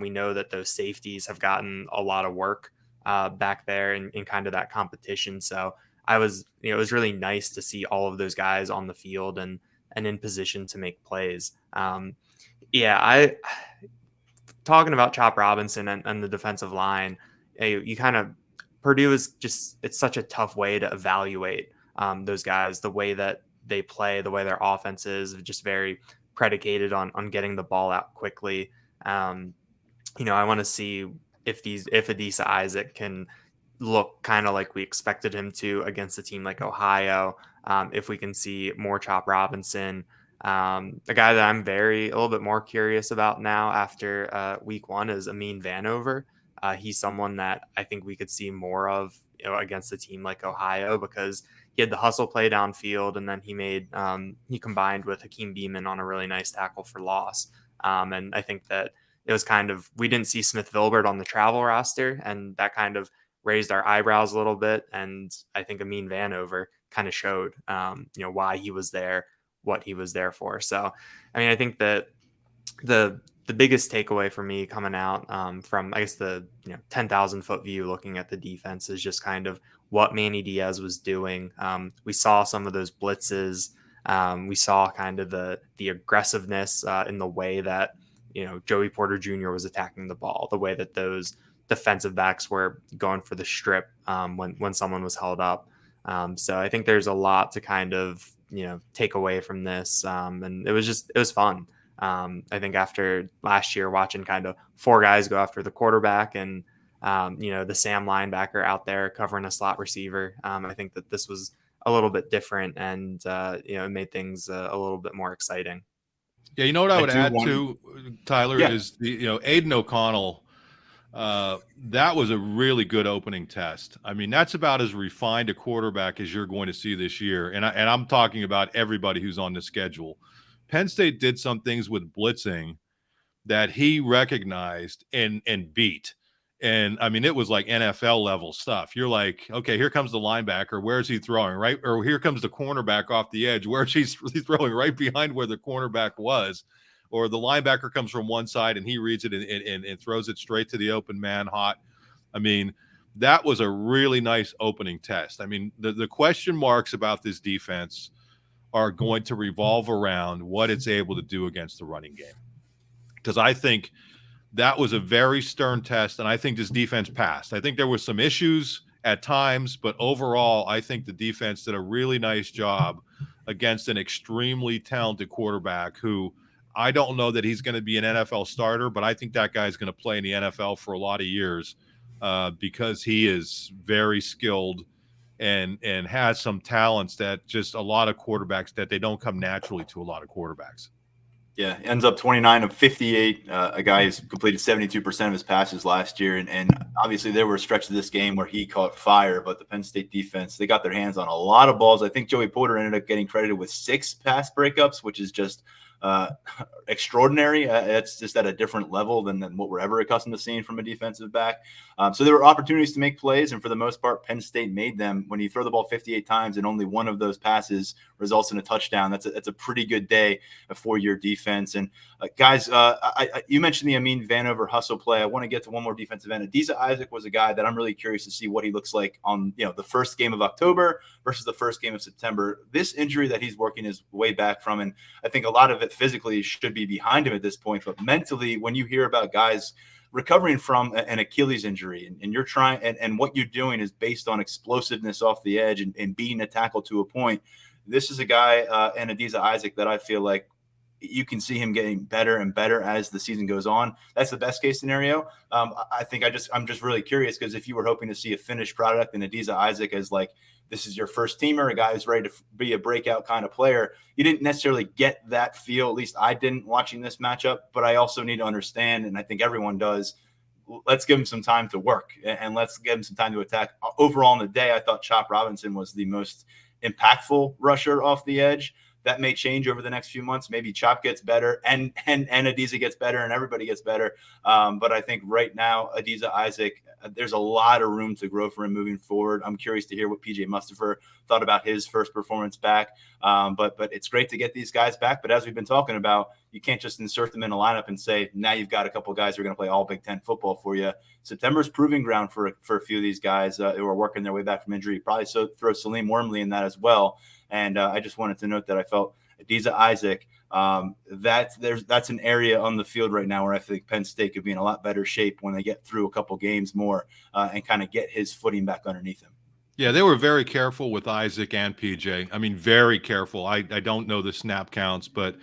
We know that those safeties have gotten a lot of work back there in kind of that competition. So it was really nice to see all of those guys on the field and in position to make plays. Talking about Chop Robinson and the defensive line, Purdue is just, it's such a tough way to evaluate those guys. The way that they play, the way their offense is just very predicated on getting the ball out quickly. I want to see if Adisa Isaac can look kind of like we expected him to against a team like Ohio. If we can see more Chop Robinson. A guy that I'm a little bit more curious about now after week 1 is Amin Vanover. He's someone that I think we could see more of against a team like Ohio, because he had the hustle play downfield, and then he combined with Hakeem Beamon on a really nice tackle for loss. And I think that it was we didn't see Smith Vilbert on the travel roster, and that kind of raised our eyebrows a little bit. And I think Amin Vanover kind of showed, why he was there, what he was there for. So, I mean, I think that the biggest takeaway for me coming out from, I guess, the 10,000 foot view looking at the defense is just kind of what Manny Diaz was doing. We saw some of those blitzes. We saw kind of the aggressiveness in the way that Joey Porter Jr. was attacking the ball, the way that those defensive backs were going for the strip when someone was held up. So I think there's a lot to kind of take away from this, and it was fun. I think after last year, watching kind of 4 guys go after the quarterback and the Sam linebacker out there covering a slot receiver, I think that this was a little bit different, and it made things a little bit more exciting. Yeah, you know what I would add to, Tyler, is Aiden O'Connell. That was a really good opening test. I mean, that's about as refined a quarterback as you're going to see this year. And I'm talking about everybody who's on the schedule. Penn State did some things with blitzing that he recognized and beat. And I mean, it was like NFL level stuff. You're like, okay, here comes the linebacker. Where's he throwing? Right. Or here comes the cornerback off the edge. Where's he's throwing right behind where the cornerback was. Or the linebacker comes from one side and he reads it and throws it straight to the open man hot. I mean, that was a really nice opening test. I mean, the question marks about this defense are going to revolve around what it's able to do against the running game. Because I think that was a very stern test, and I think this defense passed. I think there were some issues at times, but overall, I think the defense did a really nice job against an extremely talented quarterback who – I don't know that he's going to be an NFL starter, but I think that guy's going to play in the NFL for a lot of years because he is very skilled and has some talents that just a lot of quarterbacks that they don't come naturally to a lot of quarterbacks. Yeah, ends up 29 of 58. A guy who's completed 72% of his passes last year. And obviously there were stretches of this game where he caught fire, but the Penn State defense, they got their hands on a lot of balls. I think Joey Porter ended up getting credited with 6 pass breakups, which is just extraordinary. It's just at a different level than what we're ever accustomed to seeing from a defensive back. So there were opportunities to make plays, and for the most part, Penn State made them. When you throw the ball 58 times and only one of those passes results in a touchdown, that's a pretty good day for your defense. And guys, you mentioned the Amin Vanover hustle play. I want to get to one more defensive end. Adisa Isaac was a guy that I'm really curious to see what he looks like on the first game of October versus the first game of September. This injury that he's working his way back from, and I think a lot of it physically should be behind him at this point, but mentally, when you hear about guys recovering from an Achilles injury and you're trying and what you're doing is based on explosiveness off the edge and beating a tackle to a point, this is a guy and Adisa Isaac that I feel like you can see him getting better and better as the season goes on. That's the best case scenario. I think I'm just really curious, because if you were hoping to see a finished product in Adisa Isaac as like, this is your first teamer, a guy who's ready to be a breakout kind of player, you didn't necessarily get that feel. At least I didn't watching this matchup, but I also need to understand, and I think everyone does, let's give him some time to work and let's give him some time to attack. Overall in the day, I thought Chop Robinson was the most impactful rusher off the edge. That may change over the next few months. Maybe Chop gets better and Adisa gets better and everybody gets better. But I think right now, Adisa Isaac, there's a lot of room to grow for him moving forward. I'm curious to hear what PJ Mustafa thought about his first performance back. But it's great to get these guys back. But as we've been talking about, you can't just insert them in a lineup and say, now you've got a couple of guys who are going to play all Big Ten football for you. September's proving ground for a few of these guys who are working their way back from injury. Probably throw Salim Wormley in that as well. And I just wanted to note that I felt Adisa Isaac, that's an area on the field right now where I think Penn State could be in a lot better shape when they get through a couple games more and kind of get his footing back underneath him. Yeah, they were very careful with Isaac and PJ. I mean, very careful. I don't know the snap counts, but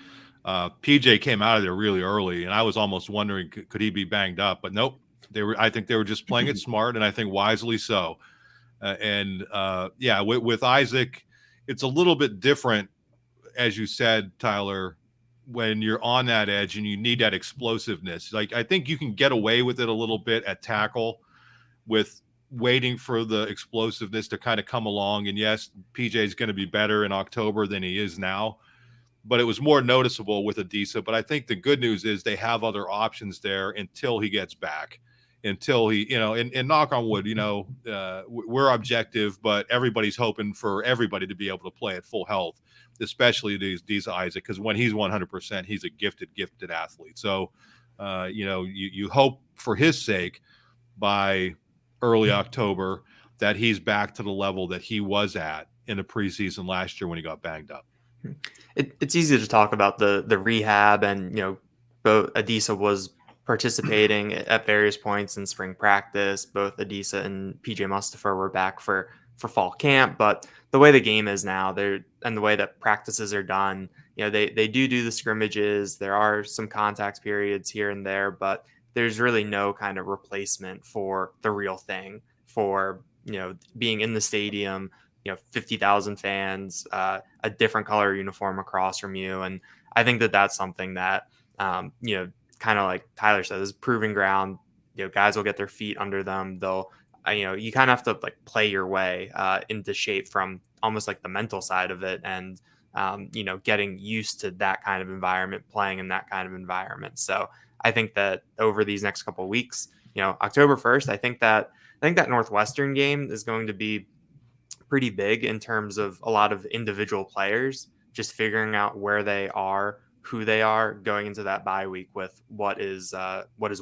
PJ came out of there really early, and I was almost wondering, could he be banged up? But nope. I think they were just playing it smart, and I think wisely so. With Isaac, it's a little bit different, as you said, Tyler, when you're on that edge and you need that explosiveness. Like, I think you can get away with it a little bit at tackle with waiting for the explosiveness to kind of come along. And yes, PJ is going to be better in October than he is now, but it was more noticeable with Adisa. But I think the good news is they have other options there until he gets back. Until he, and knock on wood, we're objective, but everybody's hoping for everybody to be able to play at full health, especially these Isaac, because when he's 100%, he's a gifted athlete. So, you hope for his sake by early October that he's back to the level that he was at in the preseason last year when he got banged up. It's easy to talk about the rehab, and both Adisa was participating at various points in spring practice. Both Adisa and PJ Mustafa were back for fall camp, but the way the game is now, and the way that practices are done, they do the scrimmages. There are some contact periods here and there, but there's really no kind of replacement for the real thing, for being in the stadium, 50,000 fans, a different color uniform across from you. And I think that that's something that kind of like Tyler said, is proving ground. Guys will get their feet under them. They'll, you kind of have to like play your way into shape from almost like the mental side of it, and getting used to that kind of environment, playing in that kind of environment. So I think that over these next couple of weeks, October 1st, I think that Northwestern game is going to be pretty big in terms of a lot of individual players just figuring out where they are, who they are going into that bye week with what is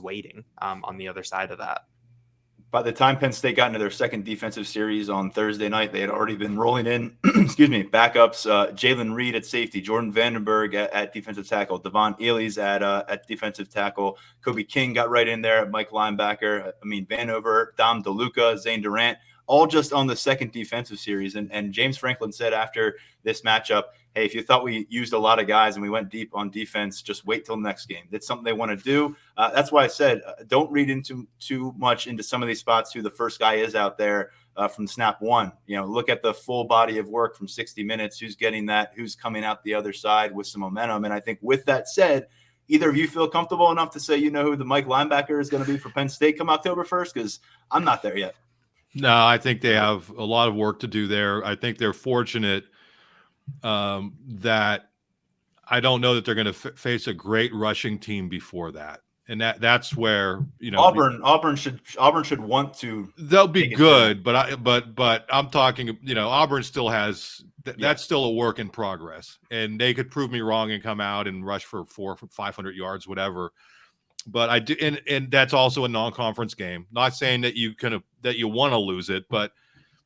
waiting on the other side of that. By the time Penn State got into their second defensive series on Thursday night, they had already been rolling in, backups, Jalen Reed at safety, Jordan Vandenberg at defensive tackle, Devon Ely's at defensive tackle, Kobe King got right in there at Mike linebacker, Vanover, Dom DeLuca, Zane Durant, all just on the second defensive series. And James Franklin said after this matchup, hey, if you thought we used a lot of guys and we went deep on defense, just wait till next game. That's something they want to do. That's why I said don't read into too much into some of these spots who the first guy is out there from snap one. Look at the full body of work from 60 minutes, who's getting that, who's coming out the other side with some momentum. And I think with that said, either of you feel comfortable enough to say who the Mike linebacker is going to be for Penn State come October 1st? Because I'm not there yet. No, I think they have a lot of work to do there. I think they're fortunate that I don't know that they're going to face a great rushing team before that. And that's where, Auburn should want to. They'll be good, but I'm talking, Auburn still has that's still a work in progress, and they could prove me wrong and come out and rush for 500 yards, whatever. But I do, and that's also a non-conference game. Not saying that you want to lose it, but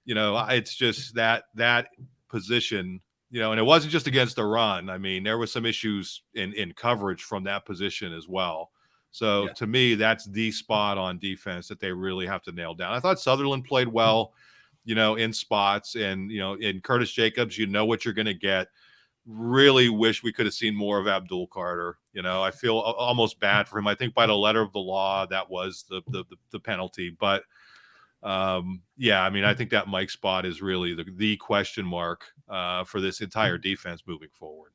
it's just that position, and it wasn't just against the run. I mean, there was some issues in coverage from that position as well. So to me, that's the spot on defense that they really have to nail down. I thought Sutherland played well, in spots, and, in Curtis Jacobs, what you're going to get. Really wish we could have seen more of Abdul Carter. I feel almost bad for him. I think by the letter of the law, that was the penalty. But I mean, I think that Mike spot is really the question mark for this entire defense moving forward.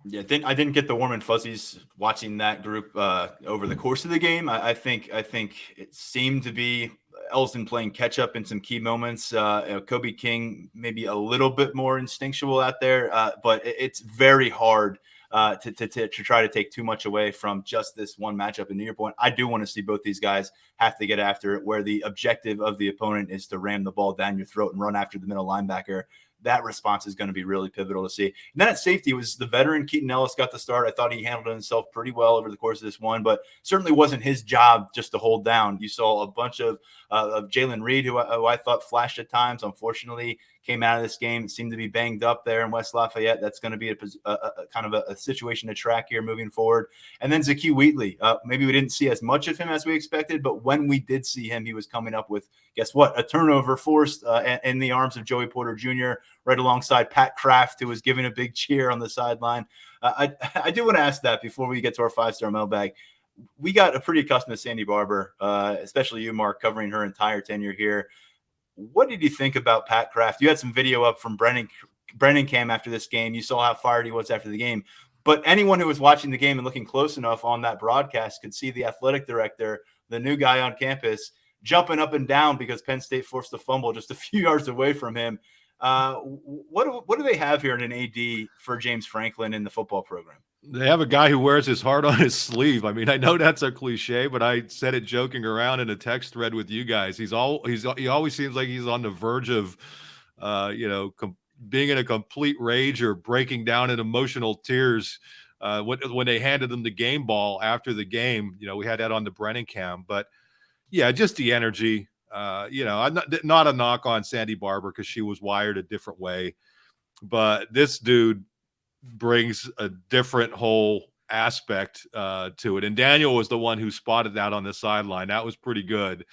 Yeah, I didn't get the warm and fuzzies watching that group over the course of the game. I think it seemed to be Elston playing catch up in some key moments. Kobe King maybe a little bit more instinctual out there, but it's very hard to try to take too much away from just this one matchup. And to your point, I do want to see both these guys have to get after it, where the objective of the opponent is to ram the ball down your throat and run after the middle linebacker. That response is going to be really pivotal to see. And then at safety was the veteran Keaton Ellis got the start. I thought he handled himself pretty well over the course of this one, but certainly wasn't his job just to hold down. You saw a bunch of Jalen Reed, who I thought flashed at times. Unfortunately, came out of this game, seemed to be banged up there in West Lafayette. That's going to be a kind of a situation to track here moving forward. And then Zakee Wheatley. Maybe we didn't see as much of him as we expected, but when we did see him, he was coming up with, guess what, a turnover forced in the arms of Joey Porter Jr., right alongside Pat Kraft, who was giving a big cheer on the sideline. I do want to ask that before we get to our 5-star mailbag. We got pretty accustomed to Sandy Barber, especially you, Mark, covering her entire tenure here. What did you think about Pat Kraft? You had some video up from Brennan cam after this game. You saw how fired he was after the game. But anyone who was watching the game and looking close enough on that broadcast could see the athletic director, the new guy on campus, jumping up and down because Penn State forced a fumble just a few yards away from him. What do they have here in an AD for James Franklin in the football program? They have a guy who wears his heart on his sleeve. I mean, I know that's a cliche, but I said it joking around in a text thread with you guys. He always seems like he's on the verge of, being in a complete rage or breaking down in emotional tears. When they handed him the game ball after the game, we had that on the Brennan cam, but yeah, just the energy. I'm not a knock on Sandy Barber because she was wired a different way, but this dude brings a different whole aspect to it. And Daniel was the one who spotted that on the sideline. That was pretty good.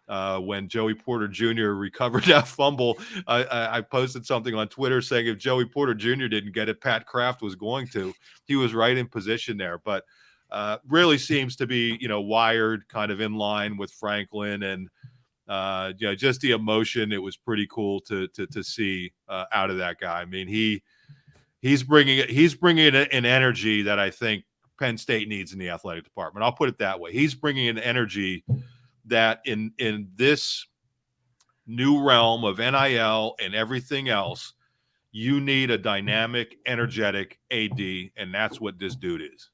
When Joey Porter Jr. recovered that fumble, I posted something on Twitter saying if Joey Porter Jr. didn't get it, Pat Kraft was going to. He was right in position there, but really seems to be, wired kind of in line with Franklin, and just the emotion. It was pretty cool to see out of that guy. I mean, he's bringing an energy that I think Penn State needs in the athletic department. I'll put it that way. He's bringing an energy that in this new realm of NIL and everything else, you need a dynamic, energetic AD, and that's what this dude is.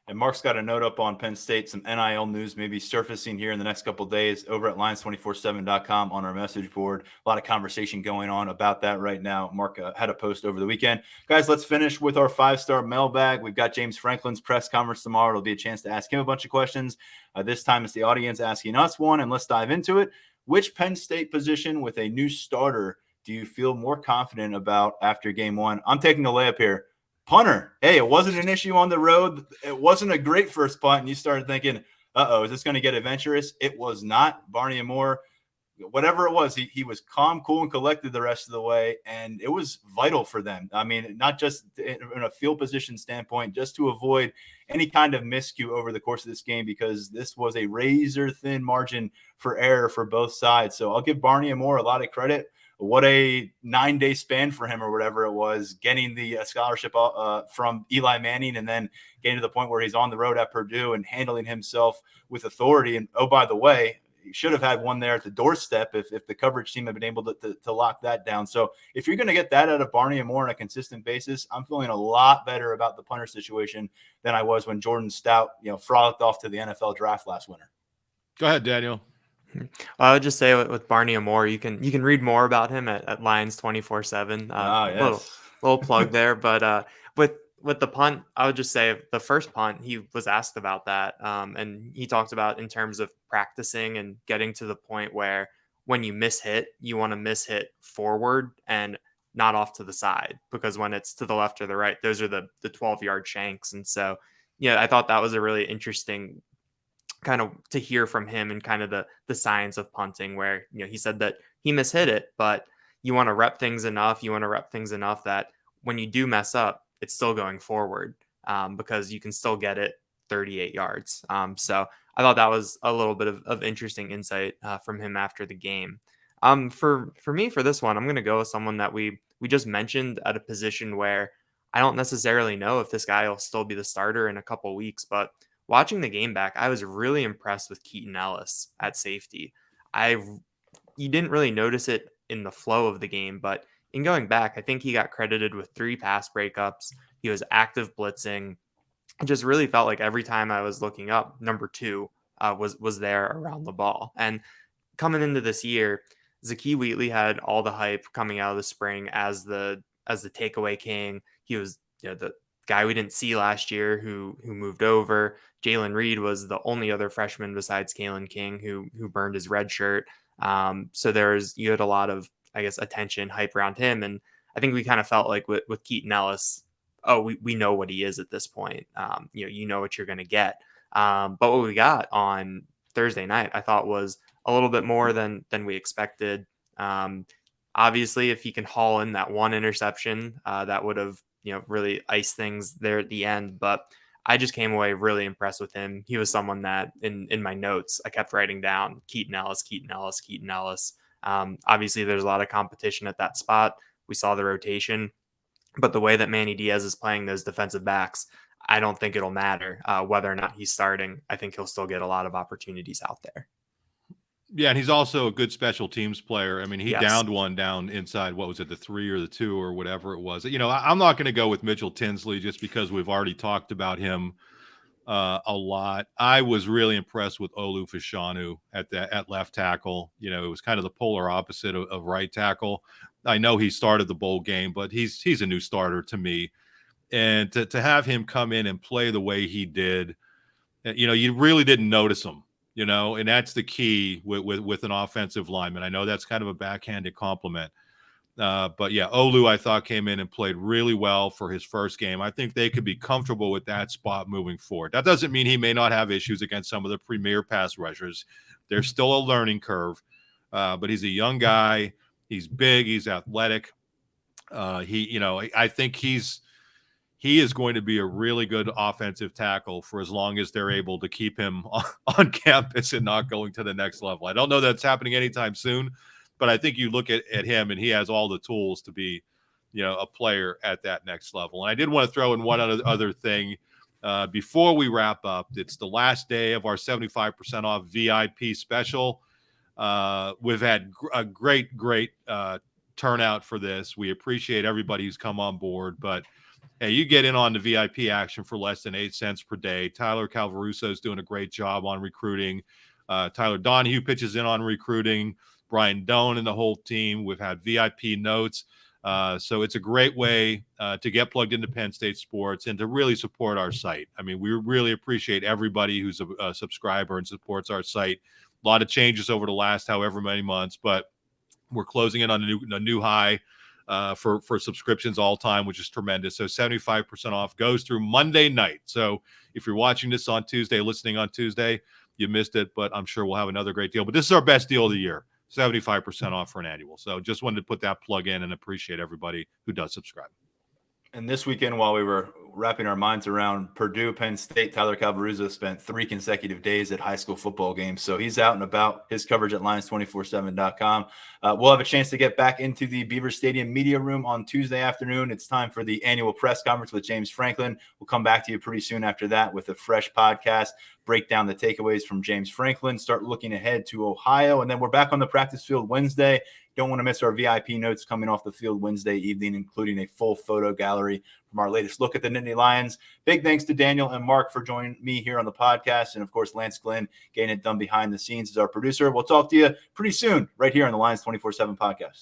And Mark's got a note up on Penn State, some NIL news maybe surfacing here in the next couple of days over at lions247.com on our message board. A lot of conversation going on about that right now. Mark had a post over the weekend. Guys, let's finish with our 5-star mailbag. We've got James Franklin's press conference tomorrow. It'll be a chance to ask him a bunch of questions. This time it's the audience asking us one, and let's dive into it. Which Penn State position with a new starter do you feel more confident about after game one? I'm taking a layup here. Punter. Hey, it wasn't an issue on the road. It wasn't a great first punt, and you started thinking, is this going to get adventurous? It was not. Barney and Moore, whatever it was, he was calm, cool, and collected the rest of the way, and it was vital for them. I mean, not just in a field position standpoint, just to avoid any kind of miscue over the course of this game, because this was a razor-thin margin for error for both sides. So I'll give Barney and Moore a lot of credit. What a 9-day span for him, or whatever it was, getting the scholarship from Eli Manning, and then getting to the point where he's on the road at Purdue and handling himself with authority. And, oh, by the way, he should have had one there at the doorstep if the coverage team had been able to lock that down. So if you're going to get that out of Barney Amore on a consistent basis, I'm feeling a lot better about the punter situation than I was when Jordan Stout, frolicked off to the NFL draft last winter. Go ahead, Daniel. I would just say with Barney Amore, you can read more about him at Lions247. Yes. Little plug there. But with the punt, I would just say the first punt, he was asked about that. And he talked about in terms of practicing and getting to the point where when you miss hit, you want to miss hit forward and not off to the side, because when it's to the left or the right, those are the 12-yard shanks. And so, I thought that was a really interesting kind of to hear from him, and kind of the science of punting, where, he said that he mishit it, but you want to rep things enough. You want to rep things enough that when you do mess up, it's still going forward, because you can still get it 38 yards. So I thought that was a little bit of interesting insight from him after the game. For me, for this one, I'm going to go with someone that we just mentioned at a position where I don't necessarily know if this guy will still be the starter in a couple weeks, but watching the game back, I was really impressed with Keaton Ellis at safety. You didn't really notice it in the flow of the game, but in going back, I think he got credited with 3 pass breakups. He was active blitzing. It just really felt like every time I was looking up, number 2 was there around the ball. And coming into this year, Zakee Wheatley had all the hype coming out of the spring as the takeaway king. He was the guy we didn't see last year who moved over. Jalen Reed was the only other freshman besides Kalen King who burned his red shirt. So you had a lot of, I guess, attention, hype around him. And I think we kind of felt like with Keaton Ellis, we know what he is at this point. You know what you're going to get. But what we got on Thursday night, I thought was a little bit more than we expected. Obviously, if he can haul in that one interception, that would have, really iced things there at the end. But I just came away really impressed with him. He was someone that in my notes, I kept writing down Keaton Ellis, Keaton Ellis, Keaton Ellis. Obviously, there's a lot of competition at that spot. We saw the rotation, but the way that Manny Diaz is playing those defensive backs, I don't think it'll matter whether or not he's starting. I think he'll still get a lot of opportunities out there. Yeah, and he's also a good special teams player. I mean, he Yes. downed one down inside, what was it, the 3 or the 2 or whatever it was. I'm not going to go with Mitchell Tinsley just because we've already talked about him a lot. I was really impressed with Olu Fashanu at left tackle. It was kind of the polar opposite of right tackle. I know he started the bowl game, but he's a new starter to me. And to have him come in and play the way he did, you really didn't notice him. And that's the key with an offensive lineman. I know that's kind of a backhanded compliment. But yeah, Olu, I thought, came in and played really well for his first game. I think they could be comfortable with that spot moving forward. That doesn't mean he may not have issues against some of the premier pass rushers. There's still a learning curve, but he's a young guy. He's big. He's athletic. I think he is going to be a really good offensive tackle for as long as they're able to keep him on campus and not going to the next level. I don't know that's happening anytime soon, but I think you look at him and he has all the tools to be, a player at that next level. And I did want to throw in one other thing before we wrap up. It's the last day of our 75% off VIP special. We've had a great turnout for this. We appreciate everybody who's come on board, but hey, you get in on the VIP action for less than 8 cents per day. Tyler Calvaruso is doing a great job on recruiting. Tyler Donohue pitches in on recruiting. Brian Doan and the whole team. We've had VIP notes. So it's a great way to get plugged into Penn State sports and to really support our site. I mean, we really appreciate everybody who's a subscriber and supports our site. A lot of changes over the last however many months, but we're closing in on a new high for subscriptions all time, which is tremendous. So 75% off goes through Monday night. So if you're watching this on Tuesday, listening on Tuesday, you missed it, but I'm sure we'll have another great deal. But this is our best deal of the year, 75% off for an annual. So just wanted to put that plug in and appreciate everybody who does subscribe. And this weekend, while we were wrapping our minds around Purdue, Penn State, Tyler Calvaruso spent 3 consecutive days at high school football games. So he's out and about. His coverage at lions247.com. We'll have a chance to get back into the Beaver Stadium media room on Tuesday afternoon. It's time for the annual press conference with James Franklin. We'll come back to you pretty soon after that with a fresh podcast. break down the takeaways from James Franklin, start looking ahead to Ohio. And then we're back on the practice field Wednesday. Don't want to miss our VIP notes coming off the field Wednesday evening, including a full photo gallery from our latest look at the Nittany Lions. Big thanks to Daniel and Mark for joining me here on the podcast. And, of course, Lance Glenn getting it done behind the scenes as our producer. We'll talk to you pretty soon right here on the Lions 247 Podcast.